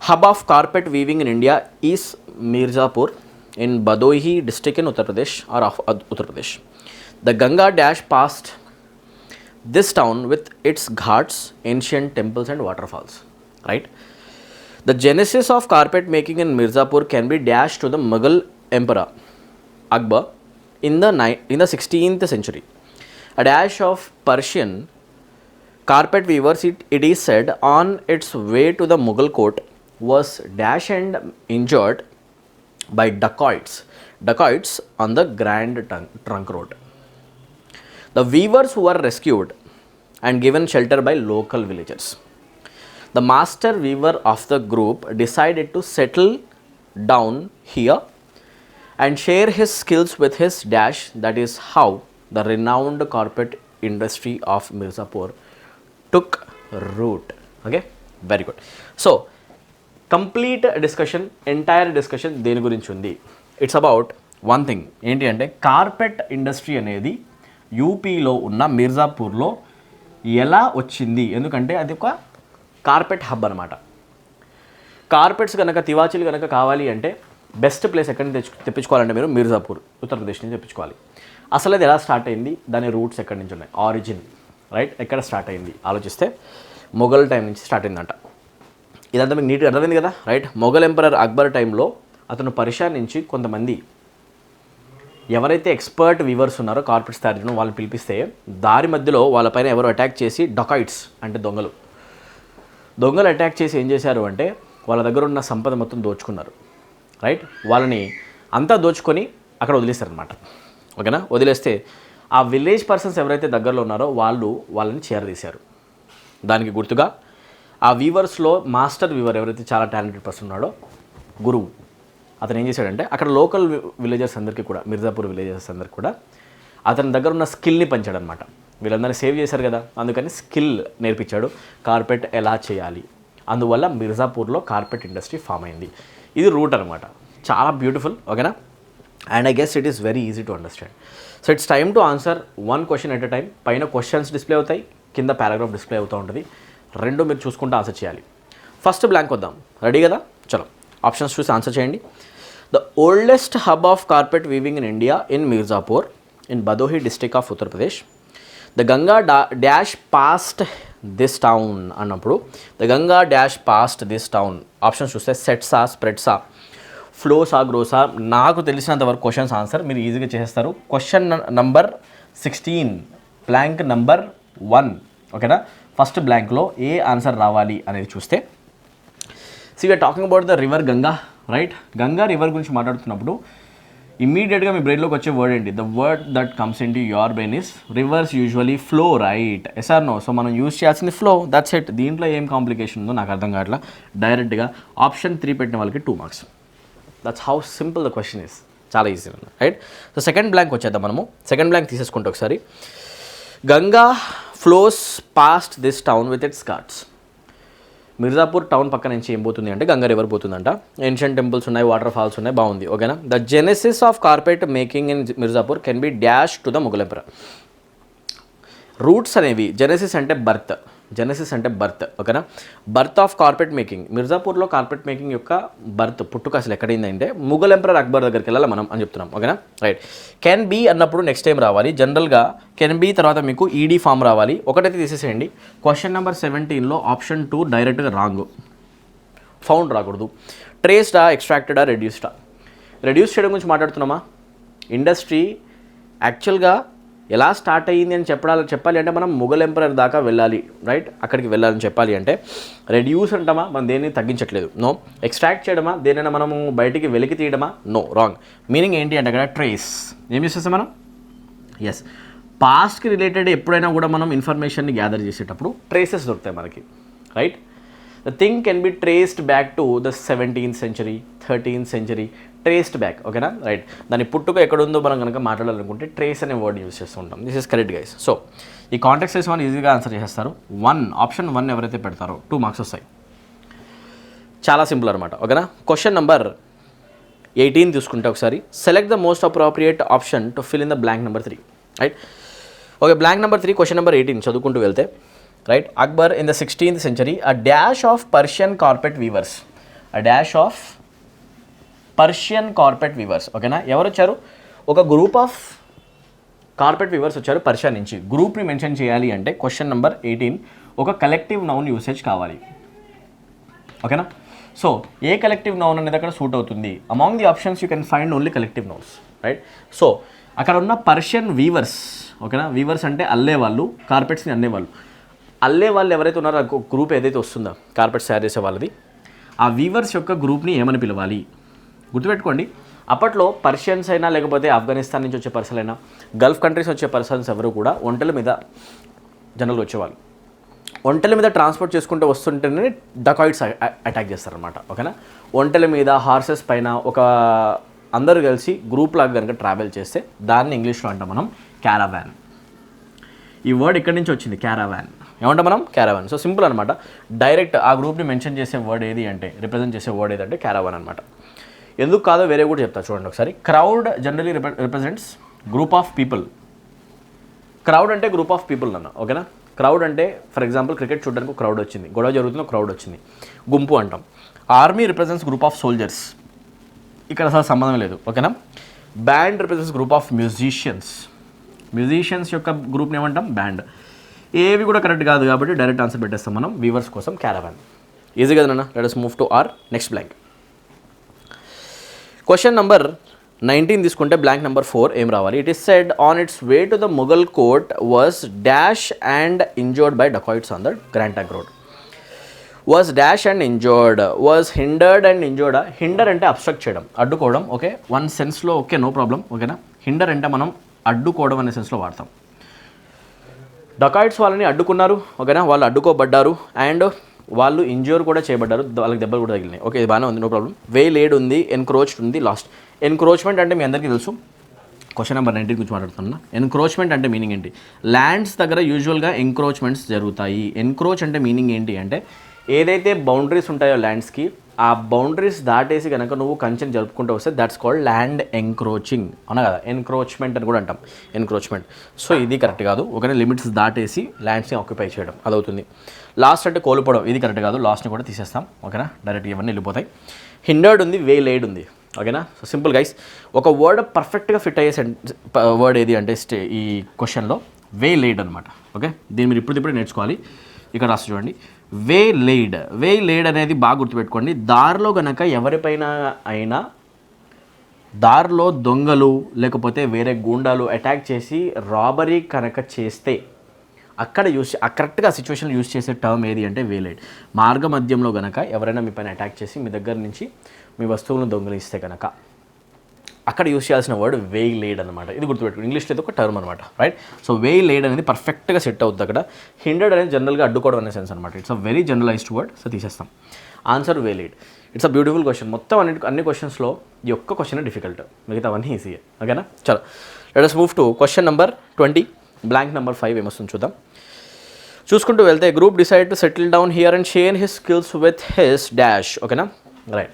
hub of carpet weaving in India is Mirzapur in Bhadohi district in Uttar Pradesh. The Ganga dash past this town with its ghats, ancient temples and waterfalls, right? The genesis of carpet making in Mirzapur can be dashed to the Mughal emperor Akbar in the 16th century. A dash of Persian carpet weavers, it is said, on its way to the Mughal court was dashed and injured by dacoits on the Grand Trunk Road. The weavers were rescued and given shelter by local villagers. The master weaver of the group decided to settle down here and share his skills with his dash. That is how the renowned carpet industry of Mirzapur took root. Okay, very good. So complete discussion, entire discussion దేని గురించి ఉంది? It's about one thing. ఏంటి అంటే carpet industry అనేది యూపీలో ఉన్న మిర్జాపూర్లో ఎలా వచ్చింది. ఎందుకంటే అది ఒక కార్పెట్ హబ్ అనమాట. కార్పెట్స్ కనుక, తివాచీలు కనుక కావాలి అంటే బెస్ట్ ప్లేస్ ఎక్కడి నుంచి తెప్పించుకోవాలంటే మీరు మిర్జాపూర్, ఉత్తరప్రదేశ్ నుంచి తెప్పించుకోవాలి. అసలు అది ఎలా స్టార్ట్ అయింది, దాని రూట్స్ ఎక్కడి నుంచి ఉన్నాయి, ఆరిజిన్ రైట్ ఎక్కడ స్టార్ట్ అయింది ఆలోచిస్తే మొఘల్ టైం నుంచి స్టార్ట్ అయిందంట. ఇదంతా మీకు నీట్గా అర్థమైంది కదా, రైట్? మొఘల్ ఎంపరర్ అక్బర్ టైంలో అతను పర్షియా నుంచి కొంతమంది ఎవరైతే ఎక్స్పర్ట్ వీవర్స్ ఉన్నారో కార్పెట్స్ తయారు చేయడం వాళ్ళు పిలిపిస్తే దారి మధ్యలో వాళ్ళపైన ఎవరు అటాక్ చేసి, డకాయిట్స్ అంటే దొంగలు అటాక్ చేసి ఏం చేశారు అంటే వాళ్ళ దగ్గర ఉన్న సంపద మొత్తం దోచుకున్నారు, రైట్? వాళ్ళని అంతా దోచుకొని అక్కడ వదిలేస్తారనమాట. ఓకేనా? వదిలేస్తే ఆ విలేజ్ పర్సన్స్ ఎవరైతే దగ్గరలో ఉన్నారో వాళ్ళని చేరదీశారు. దానికి గుర్తుగా ఆ వీవర్స్లో మాస్టర్ వీవర్ ఎవరైతే చాలా టాలెంటెడ్ పర్సన్ ఉన్నాడో, గురువు, అతను ఏం చేశాడంటే అక్కడ లోకల్ విలేజర్స్ అందరికీ కూడా, మిర్జాపూర్ విలేజర్స్ అందరికీ కూడా అతని దగ్గర ఉన్న స్కిల్ని పెంచాడనమాట. వీళ్ళందరినీ సేవ్ చేశారు కదా, అందుకని స్కిల్ నేర్పించాడు, కార్పెట్ ఎలా చేయాలి. అందువల్ల మిర్జాపూర్లో కార్పెట్ ఇండస్ట్రీ ఫామ్ అయింది. ఇది రూట్ అనమాట. చాలా బ్యూటిఫుల్. ఓకేనా? And I guess it is very easy to understand. So it's time to answer one question at a time. పైన క్వశ్చన్స్ డిస్ప్లే అవుతాయి, కింద పారాగ్రాఫ్ డిస్ప్లే అవుతూ ఉంటుంది. రెండు మీరు చూసుకుంటూ ఆన్సర్ చేయాలి. ఫస్ట్ బ్లాంక్ వద్దాం. రెడీ కదా? చలో ఆప్షన్స్ చూసి ఆన్సర్ చేయండి. The oldest hub of carpet weaving in India in Mirzapur in Bhadohi district of Uttar Pradesh. The Ganga dash past this town అన్నప్పుడు the Ganga dash past this town options చూస్తే సెట్సా, స్ప్రెడ్సా, ఫ్లోసా, గ్రోసా. నాకు తెలిసినంత వరకు క్వశ్చన్స్ ఆన్సర్ మీరు ఈజీగా చేసేస్తారు. Question number 16 blank number 1. ఓకేనా? ఫస్ట్ బ్లాంక్లో ఏ ఆన్సర్ రావాలి అనేది చూస్తే, see we're talking about the river Ganga, right? Ganga river గురించి మాట్లాడుతున్నప్పుడు ఇమ్మీడియట్గా మీ బ్రెయిన్లోకి వచ్చే వర్డ్ ఏంటి? The word that comes into your brain is rivers usually flow, right? Yes or no? So మనం యూజ్ చేయాల్సింది ఫ్లో, దట్స్ ఇట్. దీంట్లో ఏం కాంప్లికేషన్ ఉందో నాకు అర్థం కావట్లా. డైరెక్ట్గా ఆప్షన్ 3 పెట్టిన వాళ్ళకి 2 marks. That's how simple the question is. చాలా ఈజీ అన్న, రైట్? సో సెకండ్ బ్లాంక్ వచ్చేద్దాం మనము. సెకండ్ బ్లాంక్ తీసేసుకుంటే ఒకసారి, Ganga flows past this town with its Ghats. Mirzapur town పక్క నుంచి ఏం పోతుంది అంటే గంగా రివర్ పోతుందంట. ఏన్షియంట్ టెంపుల్స్ ఉన్నాయి, వాటర్ ఫాల్స్ ఉన్నాయి, బాగుంది. ఓకేనా? The Genesis of carpet making in Mirzapur can be dash to the Mughal emperor. Roots అనేవి, జెనెసిస్ అంటే బర్త్, ఓకేనా? బర్త్ ఆఫ్ కార్పెట్ మేకింగ్, మిర్జాపూర్లో కార్పెట్ మేకింగ్ యొక్క బర్త్, పుట్టుక అసలు ఎక్కడైందంటే ముఘల్ ఎంపరర్ అక్బర్ దగ్గరికి వెళ్ళాలి మనం అని చెప్తున్నాం. ఓకేనా? రైట్. కెన్ బీ అన్నప్పుడు నెక్స్ట్ టైం రావాలి. జనరల్గా కెన్ బీ తర్వాత మీకు ఈడీ ఫామ్ రావాలి. ఒకటైతే తీసేసేయండి. క్వశ్చన్ నెంబర్ 17లో ఆప్షన్ 2 డైరెక్ట్గా రాంగ్, ఫౌండ్ రాకూడదు. ట్రేస్డా, ఎక్స్ట్రాక్టెడా, రెడ్యూస్డా. రెడ్యూస్ చేయడం గురించి మాట్లాడుతున్నామా? ఇండస్ట్రీ యాక్చువల్గా ఎలా స్టార్ట్ అయ్యింది అని చెప్పాలి అంటే మనం మొఘల్ ఎంపరర్ దాకా వెళ్ళాలి, రైట్? అక్కడికి వెళ్ళాలని చెప్పాలి అంటే రెడ్యూస్ అంటామా? మనం దేన్ని తగ్గించట్లేదు, నో. ఎక్స్ట్రాక్ట్ చేయడమా? దేనైనా మనము బయటికి వెలికి తీయడమా? No, wrong. మీనింగ్ ఏంటి అంటే అక్కడ ట్రేస్. ఏం చేసేస్తాం మనం? ఎస్, పాస్ట్కి రిలేటెడ్ ఎప్పుడైనా కూడా మనం ఇన్ఫర్మేషన్ని గ్యాదర్ చేసేటప్పుడు ట్రేసెస్ దొరుకుతాయి మనకి, right? The thing can be traced back to the 17th century, 13th century, traced back. ఓకేనా? రైట్. దాని పుట్టుక ఎక్కడుందో మనం కనుక మాట్లాడాలనుకుంటే ట్రేస్ అనే వర్డ్ యూజ్ చేస్తూ ఉంటాం. This is correct guys. So ఈ కాంటాక్ట్ సైజ్ 1 ఈజీగా ఆన్సర్ చేసేస్తారు. ఆప్షన్ 1 ఎవరైతే పెడతారో 2 మార్క్స్ వస్తాయి. చాలా సింపుల్ అనమాట. ఓకేనా? క్వశ్చన్ నెంబర్ 18 తీసుకుంటే ఒకసారి, select the most appropriate option to fill in the blank number 3, right? Okay, blank number 3 question number 18 చదువుకుంటూ వెళ్తే, right? Akbar in the 16th century a dash of Persian carpet weavers, ఓకేనా? ఎవరు వచ్చారు? ఒక గ్రూప్ ఆఫ్ కార్పెట్ వీవర్స్ వచ్చారు Persia నుంచి. గ్రూప్ని mention చేయాలి అంటే క్వశ్చన్ నెంబర్ 18 ఒక కలెక్టివ్ నౌన్ యూసేజ్ కావాలి. ఓకేనా? సో ఏ కలెక్టివ్ నౌన్ అనేది అక్కడ సూట్ అవుతుంది? Among the options you can find only collective nouns, right? So అక్కడ ఉన్న పర్షియన్ వీవర్స్, ఓకేనా, వీవర్స్ అంటే అల్లేవాళ్ళు, కార్పెట్స్ని అన్నేవాళ్ళు. అల్లే వాళ్ళు ఎవరైతే ఉన్నారో ఆ గ్రూప్ ఏదైతే వస్తుందో కార్పెట్స్ తయారు చేసే వాళ్ళది, ఆ వీవర్స్ యొక్క గ్రూప్ని ఏమని పిలవాలి? గుర్తుపెట్టుకోండి, అప్పట్లో పర్షియన్స్ అయినా లేకపోతే ఆఫ్ఘనిస్తాన్ నుంచి వచ్చే పర్సన్ అయినా గల్ఫ్ కంట్రీస్ వచ్చే పర్సన్స్ ఎవరు కూడా ఒంటెల మీద జనరల్గా వచ్చేవాళ్ళు. ఒంటెల మీద ట్రాన్స్పోర్ట్ చేసుకుంటూ వస్తుంటేనే డకాయిట్స్ అటాక్ చేస్తారనమాట. ఓకేనా, ఒంటెల మీద హార్సెస్ పైన ఒక అందరూ కలిసి గ్రూప్ లాగా కనుక ట్రావెల్ చేస్తే దాన్ని ఇంగ్లీష్లో అంటాం మనం క్యారవాన్. ఈ వర్డ్ ఇక్కడి నుంచి వచ్చింది, క్యారవాన్. ఏమంటాం మనం? క్యారవాన్. సో సింపుల్ అనమాట. డైరెక్ట్ ఆ గ్రూప్ని మెన్షన్ చేసే వర్డ్ ఏది అంటే, రిప్రజెంట్ చేసే వర్డ్ ఏదంటే క్యారవాన్ అనమాట. ఎందుకు కాదో వేరే కూడా చెప్తా చూడండి ఒకసారి. Crowd generally represents group of people. Crowd అంటే గ్రూప్ ఆఫ్ పీపుల్ అన్న. ఓకేనా, క్రౌడ్ అంటే ఫర్ ఎగ్జాంపుల్ క్రికెట్ చూడడానికి క్రౌడ్ వచ్చింది, గొడవ జరుగుతున్న క్రౌడ్ వచ్చింది, గుంపు అంటాం. Army represents group of soldiers, ఇక్కడ అసలు సంబంధం లేదు. ఓకేనా, band represents group of musicians. Musicians యొక్క గ్రూప్ని ఏమంటాం? బ్యాండ్. ఏవి కూడా కరెక్ట్ కాదు కాబట్టి డైరెక్ట్ ఆన్సర్ పెట్టేస్తాం మనం వీవర్స్ కోసం క్యారవాన్. ఈజీ కదా నాన్న. Let us move to our next blank. Question number 19 తీసుకుంటే బ్లాంక్ నెంబర్ 4 ఏం రావాలి? It is said on its way to the Mughal court was dash and injured by dacoits on the grand trunk road. Was dash and injured, was hindered and injured. Hinder అంటే obstruct చేయడం, అడ్డుకోవడం. Okay, one సెన్స్లో okay, no problem. ఓకేనా, hinder అంటే మనం అడ్డుకోవడం అనే సెన్స్లో వాడతాం. డకాయిట్స్ వాళ్ళని అడ్డుకున్నారు. ఓకేనా, వాళ్ళు అడ్డుకోబడ్డారు అండ్ వాళ్ళు ఇంజ్యూర్ కూడా చేయబడ్డారు, వాళ్ళకి దెబ్బలు కూడా తగిలినాయి. ఓకే, ఇది బాగానే ఉంది, నో ప్రాబ్లం. వే లేడ్ ఉంది, ఎన్క్రోచ్డ్ ఉంది, లాస్ట్. ఎన్క్రోచ్మెంట్ అంటే మీ అందరికీ తెలుసు, క్వశ్చన్ నెంబర్ 19 గురించి మాట్లాడుతున్నా. ఎన్క్రోచ్మెంట్ అంటే మీనింగ్ ఏంటి? ల్యాండ్స్ దగ్గర యూజువల్గా ఎంక్రోచ్మెంట్స్ జరుగుతాయి. ఎన్క్రోచ్ అంటే మీనింగ్ ఏంటి అంటే ఏదైతే బౌండరీస్ ఉంటాయో ల్యాండ్స్కి, ఆ బౌండరీస్ దాటేసి కనుక నువ్వు కంచెని జరుపుకుంటూ వస్తే దట్స్ కాల్డ్ ల్యాండ్ ఎంక్రోచింగ్. అవునా కదా? ఎన్క్రోచ్మెంట్ అని కూడా అంటాం, ఎన్క్రోచ్మెంట్. సో ఇది కరెక్ట్ కాదు. ఒకనే లిమిట్స్ దాటేసి ల్యాండ్స్ని ఆక్యుపై చేయడం అదవుతుంది. లాస్ట్ అంటే కోల్పోవడం, ఇది కరెక్ట్ కాదు. లాస్ట్ని కూడా తీసేస్తాం. ఓకేనా, డైరెక్ట్ ఇవన్నీ వెళ్ళిపోతాయి. హిండర్డ్ ఉంది, వే లేడ్ ఉంది. ఓకేనా, సో సింపుల్ గైస్. ఒక వర్డ్ పర్ఫెక్ట్గా ఫిట్ అయ్యే వర్డ్ ఏది అంటే ఈ క్వశ్చన్లో వే లేడ్ అనమాట. ఓకే, దీన్ని మీరు ఇప్పుడు నేర్చుకోవాలి. ఇక్కడ రాసి చూడండి, వే లేడ్. వే లేడ్ అనేది బాగా గుర్తుపెట్టుకోండి. దారిలో కనుక ఎవరిపైన అయినా దారిలో దొంగలు లేకపోతే వేరే గూండాలు అటాక్ చేసి రాబరీ కనుక చేస్తే అక్కడ కరెక్ట్గా ఆ సిచ్యువేషన్ యూజ్ చేసే టర్మ్ ఏది అంటే వే లేడ్. మార్గ మధ్యంలో కనుక ఎవరైనా మీ పైన అటాక్ చేసి మీ దగ్గర నుంచి మీ వస్తువులను దొంగలిస్తే కనుక అక్కడ యూజ్ చేయాల్సిన వర్డ్ వే లేడ్ అనమాట. ఇది గుర్తుపెట్టుకోండి, ఇంగ్లీష్లో ఇది ఒక టర్మ్ అనమాట, రైట్? సో వే లేడ్ అనేది పర్ఫెక్ట్గా సెట్ అవుతుంది అక్కడ. హిండర్డ్ అనేది జనరల్గా అడ్డుకోవడం అనే సెన్స్ అనమాట. It's a very generalised word. So తీసేస్తాం answer waylaid. It's a beautiful question. మొత్తం అన్ని క్వశ్చన్స్లో ఈ ఒక్క క్వశ్చన్ డిఫికల్ట్, మిగతావన్నీ ఈజీయే. ఓకేనా, చలో let us move to question number 20. Blank number 5 ఏమొస్తుంది చూద్దాం. చూసుకుంటూ వెళ్తే group decide to settle down here and share his skills with his dash. ఓకేనా, రైట్.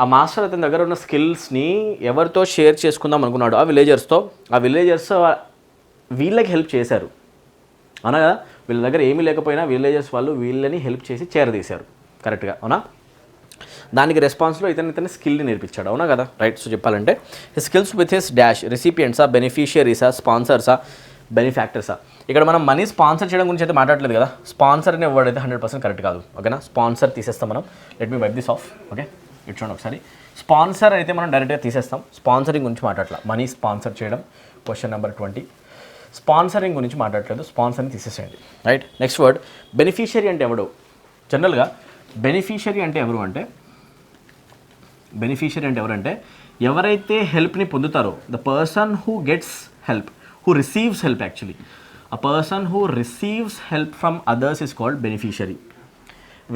ఆ మాస్టర్ అతని దగ్గర ఉన్న స్కిల్స్ని ఎవరితో షేర్ చేసుకుందాం అనుకున్నాడు? ఆ విలేజర్స్తో. ఆ విలేజర్స్ వీళ్ళకి హెల్ప్ చేశారు, అవునా కదా? వీళ్ళ దగ్గర ఏమీ లేకపోయినా విలేజర్స్ వాళ్ళు వీళ్ళని హెల్ప్ చేసి చేరదీశారు. కరెక్ట్గా, అవునా? దానికి రెస్పాన్స్లో ఇతని స్కిల్ని నేర్పించాడు, అవునా కదా? రైట్. సో చెప్పాలంటే his skills with his dash. రెసిపియంట్సా, బెనిఫిషియరీసా, స్పాన్సర్సా, బెనిఫాక్టర్సా. ఇక్కడ మనం మనీ స్పాన్సర్ చేయడం గురించి అయితే మాట్లాడలేదు కదా. స్పాన్సర్ అనే వర్డ్ అయితే 100% కరెక్ట్ కాదు. ఓకేనా, స్పాన్సర్ తీసేస్తాం మనం. Let me wipe this off. Okay, ఇటు చూడండి ఒకసారి. స్పాన్సర్ అయితే మనం డైరెక్ట్గా తీసేస్తాం. స్పాన్సరింగ్ గురించి మాట్లాడలా, మనీ స్పాన్సర్ చేయడం. క్వశ్చన్ నెంబర్ 20 స్పాన్సరింగ్ గురించి మాట్లాడలేదు, స్పాన్సర్ని తీసేసేయండి. రైట్. నెక్స్ట్ వర్డ్ బెనిఫిషియరీ అంటే ఎవడు? జనరల్గా బెనిఫిషియరీ అంటే ఎవరంటే ఎవరైతే హెల్ప్ని పొందుతారో, the person who gets help, who receives help. Actually a person who receives help from others is called beneficiary.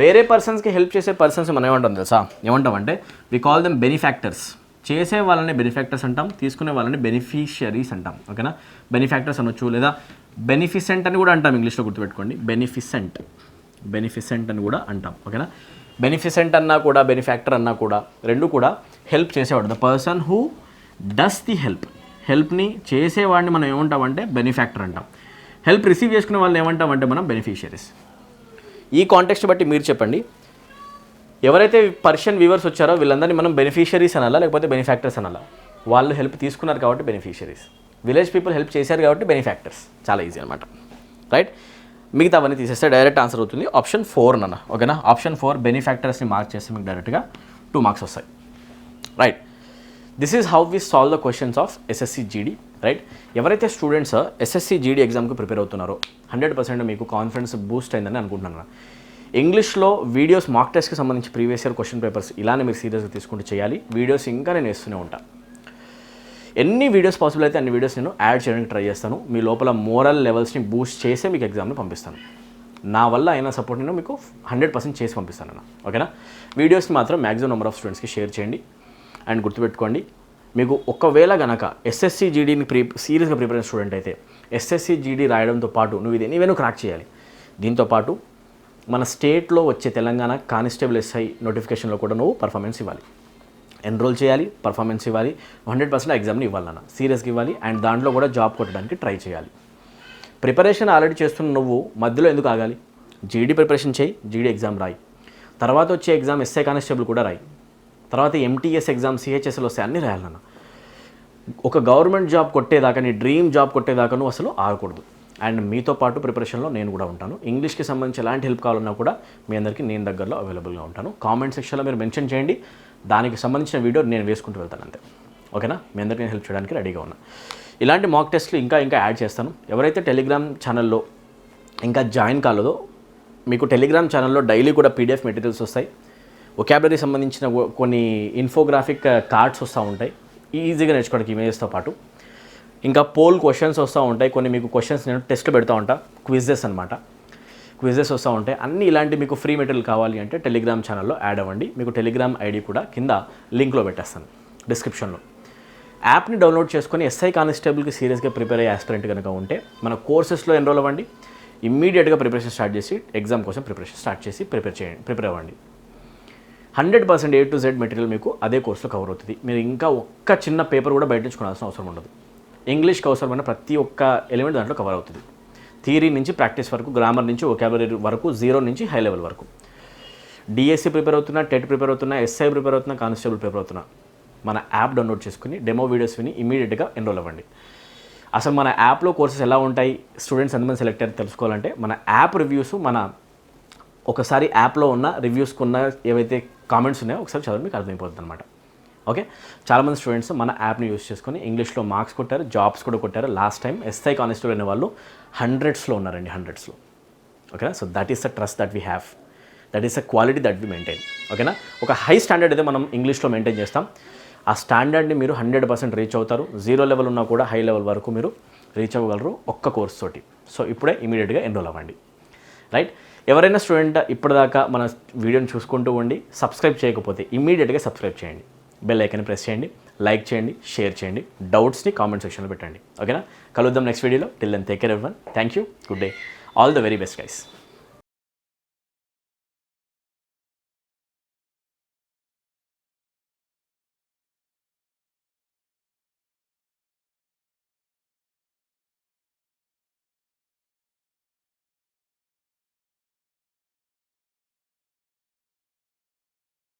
వేరే పర్సన్స్కి హెల్ప్ చేసే పర్సన్స్ మనం ఏమంటాం తెలుసా? ఏమంటామంటే వి కాల్ దెమ్ బెనిఫాక్టర్స్. చేసే వాళ్ళని బెనిఫాక్టర్స్ అంటాం, తీసుకునే వాళ్ళని బెనిఫిషియరీస్ అంటాం. ఓకేనా, బెనిఫాక్టర్స్ అనొచ్చు, లేదా బెనిఫిసెంట్ అని కూడా అంటాం. ఇంగ్లీష్లో గుర్తుపెట్టుకోండి, బెనిఫిసెంట్ అని కూడా అంటాం. ఓకేనా, బెనిఫిసెంట్ అన్నా కూడా బెనిఫాక్టర్ అన్నా కూడా రెండు కూడా హెల్ప్ చేసేవాడు. The person who does the హెల్ప్ని చేసేవాడిని మనం ఏమంటామంటే బెనిఫాక్టర్ అంటాం. హెల్ప్ రిసీవ్ చేసుకునే వాళ్ళని ఏమంటామంటే మనం బెనిఫిషియరీస్. ఈ కాంటెక్స్ట్ బట్టి మీరు చెప్పండి, ఎవరైతే పర్షియన్ వీవర్స్ వచ్చారో వీళ్ళందరినీ మనం బెనిఫిషియరీస్ అనాలా లేకపోతే బెనిఫాక్టర్స్ అనాలా? వాళ్ళు హెల్ప్ తీసుకున్నారు కాబట్టి బెనిఫిషియరీస్, విలేజ్ పీపుల్ హెల్ప్ చేశారు కాబట్టి బెనిఫాక్టర్స్. చాలా ఈజీ అనమాట, రైట్? మిగతా అవన్నీ తీసేస్తే డైరెక్ట్ ఆన్సర్ అవుతుంది ఆప్షన్ 4 అన్న. ఓకేనా, ఆప్షన్ 4 బెనిఫాక్టర్స్ని మార్క్ చేస్తే మీకు డైరెక్ట్గా 2 మార్క్స్ వస్తాయి. Right. This is how we solve the questions of SSC GD, right? ఎవరైతే స్టూడెంట్స్ ఎస్ఎస్సి జీడీ ఎగ్జామ్కి ప్రిపేర్ అవుతున్నారో 100% మీకు కాన్ఫిడెన్స్ బూస్ట్ అయిందని అనుకుంటున్నాను. ఇంగ్లీష్లో వీడియోస్ మాక్ టెస్ట్కి సంబంధించి ప్రీవియస్ ఇయర్ క్వశ్చన్ పేపర్స్ ఇలానే మీరు సీరియస్గా తీసుకుంటూ చేయాలి. వీడియోస్ ఇంకా నేను వేస్తూనే ఉంటాను. ఎన్ని వీడియోస్ పాసిబుల్ అయితే అన్ని వీడియోస్ నేను యాడ్ చేయడానికి ట్రై చేస్తాను. మీ లోపల మోరల్ లెవెల్స్ని బూస్ట్ చేసే మీకు ఎగ్జామ్ని పంపిస్తాను. నా వల్ల అయిన సపోర్ట్ నేను మీకు 100% చేసి పంపిస్తాను అన్న, ఓకేనా? వీడియోస్ని మాత్రం మ్యాక్సిమం నెంబర్ ఆఫ్ స్టూడెంట్స్కి షేర్ చేయండి. అండ్ గుర్తుపెట్టుకోండి, మీకు ఒకవేళ గనక ఎస్ఎస్సి జీడీని సీరియస్గా ప్రిపేర్ అయిన స్టూడెంట్ అయితే ఎస్ఎస్సి జీడీ రాయడంతో పాటు నువ్వు ఇది ఎనీవేను క్రాక్ చేయాలి. దీంతోపాటు మన స్టేట్లో వచ్చే తెలంగాణ కానిస్టేబుల్ ఎస్ఐ నోటిఫికేషన్లో కూడా నువ్వు పర్ఫార్మెన్స్ ఇవ్వాలి, ఎన్రోల్ చేయాలి, పర్ఫార్మెన్స్ ఇవ్వాలి, 100% ఎగ్జామ్ని ఇవ్వాలన్న, సీరియస్గా ఇవ్వాలి. అండ్ దాంట్లో కూడా జాబ్ కొట్టడానికి ట్రై చేయాలి. ప్రిపరేషన్ ఆల్రెడీ చేస్తున్న నువ్వు మధ్యలో ఎందుకు ఆగాలి? జీడీ ప్రిపరేషన్ చేయి, జీడీ ఎగ్జామ్ రాయి, తర్వాత వచ్చే ఎగ్జామ్ ఎస్ఐ కానిస్టేబుల్ కూడా రాయి, తర్వాత ఎంటీఎస్ ఎగ్జామ్ సిహెచ్ఎస్ఎల్ వస్తే అన్నీ రాయాలన్న. ఒక గవర్నమెంట్ జాబ్ కొట్టేదాకా, నీ డ్రీమ్ జాబ్ కొట్టేదాకా నువ్వు అసలు ఆగకూడదు. అండ్ మీతో పాటు ప్రిపరేషన్లో నేను కూడా ఉంటాను. ఇంగ్లీష్కి సంబంధించి ఎలాంటి హెల్ప్ కావాలన్నా కూడా మీ అందరికీ నేను దగ్గరలో అవైలబుల్గా ఉంటాను. కామెంట్ సెక్షన్లో మీరు మెన్షన్ చేయండి, దానికి సంబంధించిన వీడియో నేను వేసుకుంటూ వెళ్తాను అంతే, ఓకేనా? మీ అందరికీ నేను హెల్ప్ చేయడానికి రెడీగా ఉన్నా. ఇలాంటి మాక్ టెస్ట్లు ఇంకా యాడ్ చేస్తాను. ఎవరైతే టెలిగ్రామ్ ఛానల్లో ఇంకా జాయిన్ కాలేదో, మీకు టెలిగ్రామ్ ఛానల్లో డైలీ కూడా పీడిఎఫ్ మెటీరియల్స్ వస్తాయి. వొకాబులరీ సంబంధించిన కొన్ని ఇన్ఫోగ్రాఫిక్ కార్డ్స్ వస్తూ ఉంటాయి, ఈజీగా నేర్చుకోవడానికి ఇమేజెస్తో పాటు. ఇంకా పోల్ క్వశ్చన్స్ వస్తూ ఉంటాయి, కొన్ని మీకు క్వశ్చన్స్ నేను టెస్ట్ పెడతా ఉంటా, క్విజెస్ అనమాట. క్విజెస్ వస్తూ ఉంటాయి. అన్ని ఇలాంటి మీకు ఫ్రీ మెటీరియల్ కావాలి అంటే టెలిగ్రామ్ ఛానల్లో యాడ్ అవ్వండి. మీకు టెలిగ్రామ్ ఐడి కూడా కింద లింక్లో పెట్టేస్తాను, డిస్క్రిప్షన్లో. యాప్ని డౌన్లోడ్ చేసుకొని ఎస్ఐ కానిస్టేబుల్కి సీరియస్గా ప్రిపేర్ అయ్యే ఆస్పిరెంట్ కనుక ఉంటే మన కోర్సెస్లో ఎన్రోల్ అవ్వండి. ఇమ్మీడియట్గా ప్రిపరేషన్ స్టార్ట్ చేసి ఎగ్జామ్ కోసం ప్రిపరేషన్ స్టార్ట్ చేసి ప్రిపేర్ అవ్వండి. 100% A to Z మెటీరియల్ మీకు అదే కోర్సులో కవర్ అవుతుంది. మీరు ఇంకా ఒక్క చిన్న పేపర్ కూడా బయట తెచ్చుకోవాల్సిన అవసరం ఉండదు. ఇంగ్లీష్కి అవసరమైన ప్రతి ఒక్క ఎలిమెంట్ దాంట్లో కవర్ అవుతుంది. థియరీ నుంచి ప్రాక్టీస్ వరకు, గ్రామర్ నుంచి వొకాబులరీ వరకు, 0 నుంచి హై లెవెల్ వరకు. డిఎస్సి ప్రిపేర్ అవుతున్నా, టెట్ ప్రిపేర్ అవుతున్నా, ఎస్ఐ ప్రిపేర్ అవుతున్నా, కానిస్టేబుల్ ప్రిపేర్ అవుతున్నా, మన యాప్ డౌన్లోడ్ చేసుకుని డెమో వీడియోస్ విని ఇమీడియట్గా ఎన్రోల్ అవ్వండి. అసలు మన యాప్లో కోర్సెస్ ఎలా ఉంటాయి, స్టూడెంట్స్ ఎంతమంది సెలెక్ట్ అయ్యారు తెలుసుకోవాలంటే మన యాప్ రివ్యూస్, మన ఒకసారి యాప్లో ఉన్న రివ్యూస్కి ఉన్న ఏవైతే కామెంట్స్ ఉన్నాయో ఒకసారి చదివి మీకు అర్థమైపోతుంది అనమాట. ఓకే, చాలామంది స్టూడెంట్స్ మన యాప్ని యూస్ చేసుకొని ఇంగ్లీష్లో మార్క్స్ కొట్టారు, జాబ్స్ కూడా కొట్టారు. లాస్ట్ టైం ఎస్ఐ కానిస్టేబుల్ అనే వాళ్ళు 100sలో ఉన్నారండి, 100sలో. ఓకేనా? So that is the trust that we have, that is the quality that we maintain. ఓకేనా? ఒక హై స్టాండర్డ్ అయితే మనం ఇంగ్లీష్లో మెయింటైన్ చేస్తాం. ఆ స్టాండర్డ్ని మీరు 100% రీచ్ అవుతారు. 0 లెవెల్ ఉన్నా కూడా హై లెవెల్ వరకు మీరు రీచ్ అవ్వగలరు ఒక్క కోర్స్ తోటి. సో ఇప్పుడే ఇమీడియట్గా ఎన్రోల్ అవ్వండి, రైట్? ఎవరైనా స్టూడెంట్ ఇప్పటిదాకా మన వీడియోని చూసుకుంటూ ఉండి సబ్స్క్రైబ్ చేయకపోతే ఇమీడియట్గా సబ్స్క్రైబ్ చేయండి, బెల్ ఐకాన్ని ప్రెస్ చేయండి, లైక్ చేయండి, షేర్ చేయండి, డౌట్స్ని కామెంట్ సెక్షన్లో పెట్టండి. ఓకేనా? కలుద్దాం నెక్స్ట్ వీడియోలో. Till then take care everyone. Thank you, good day, all the very best guys.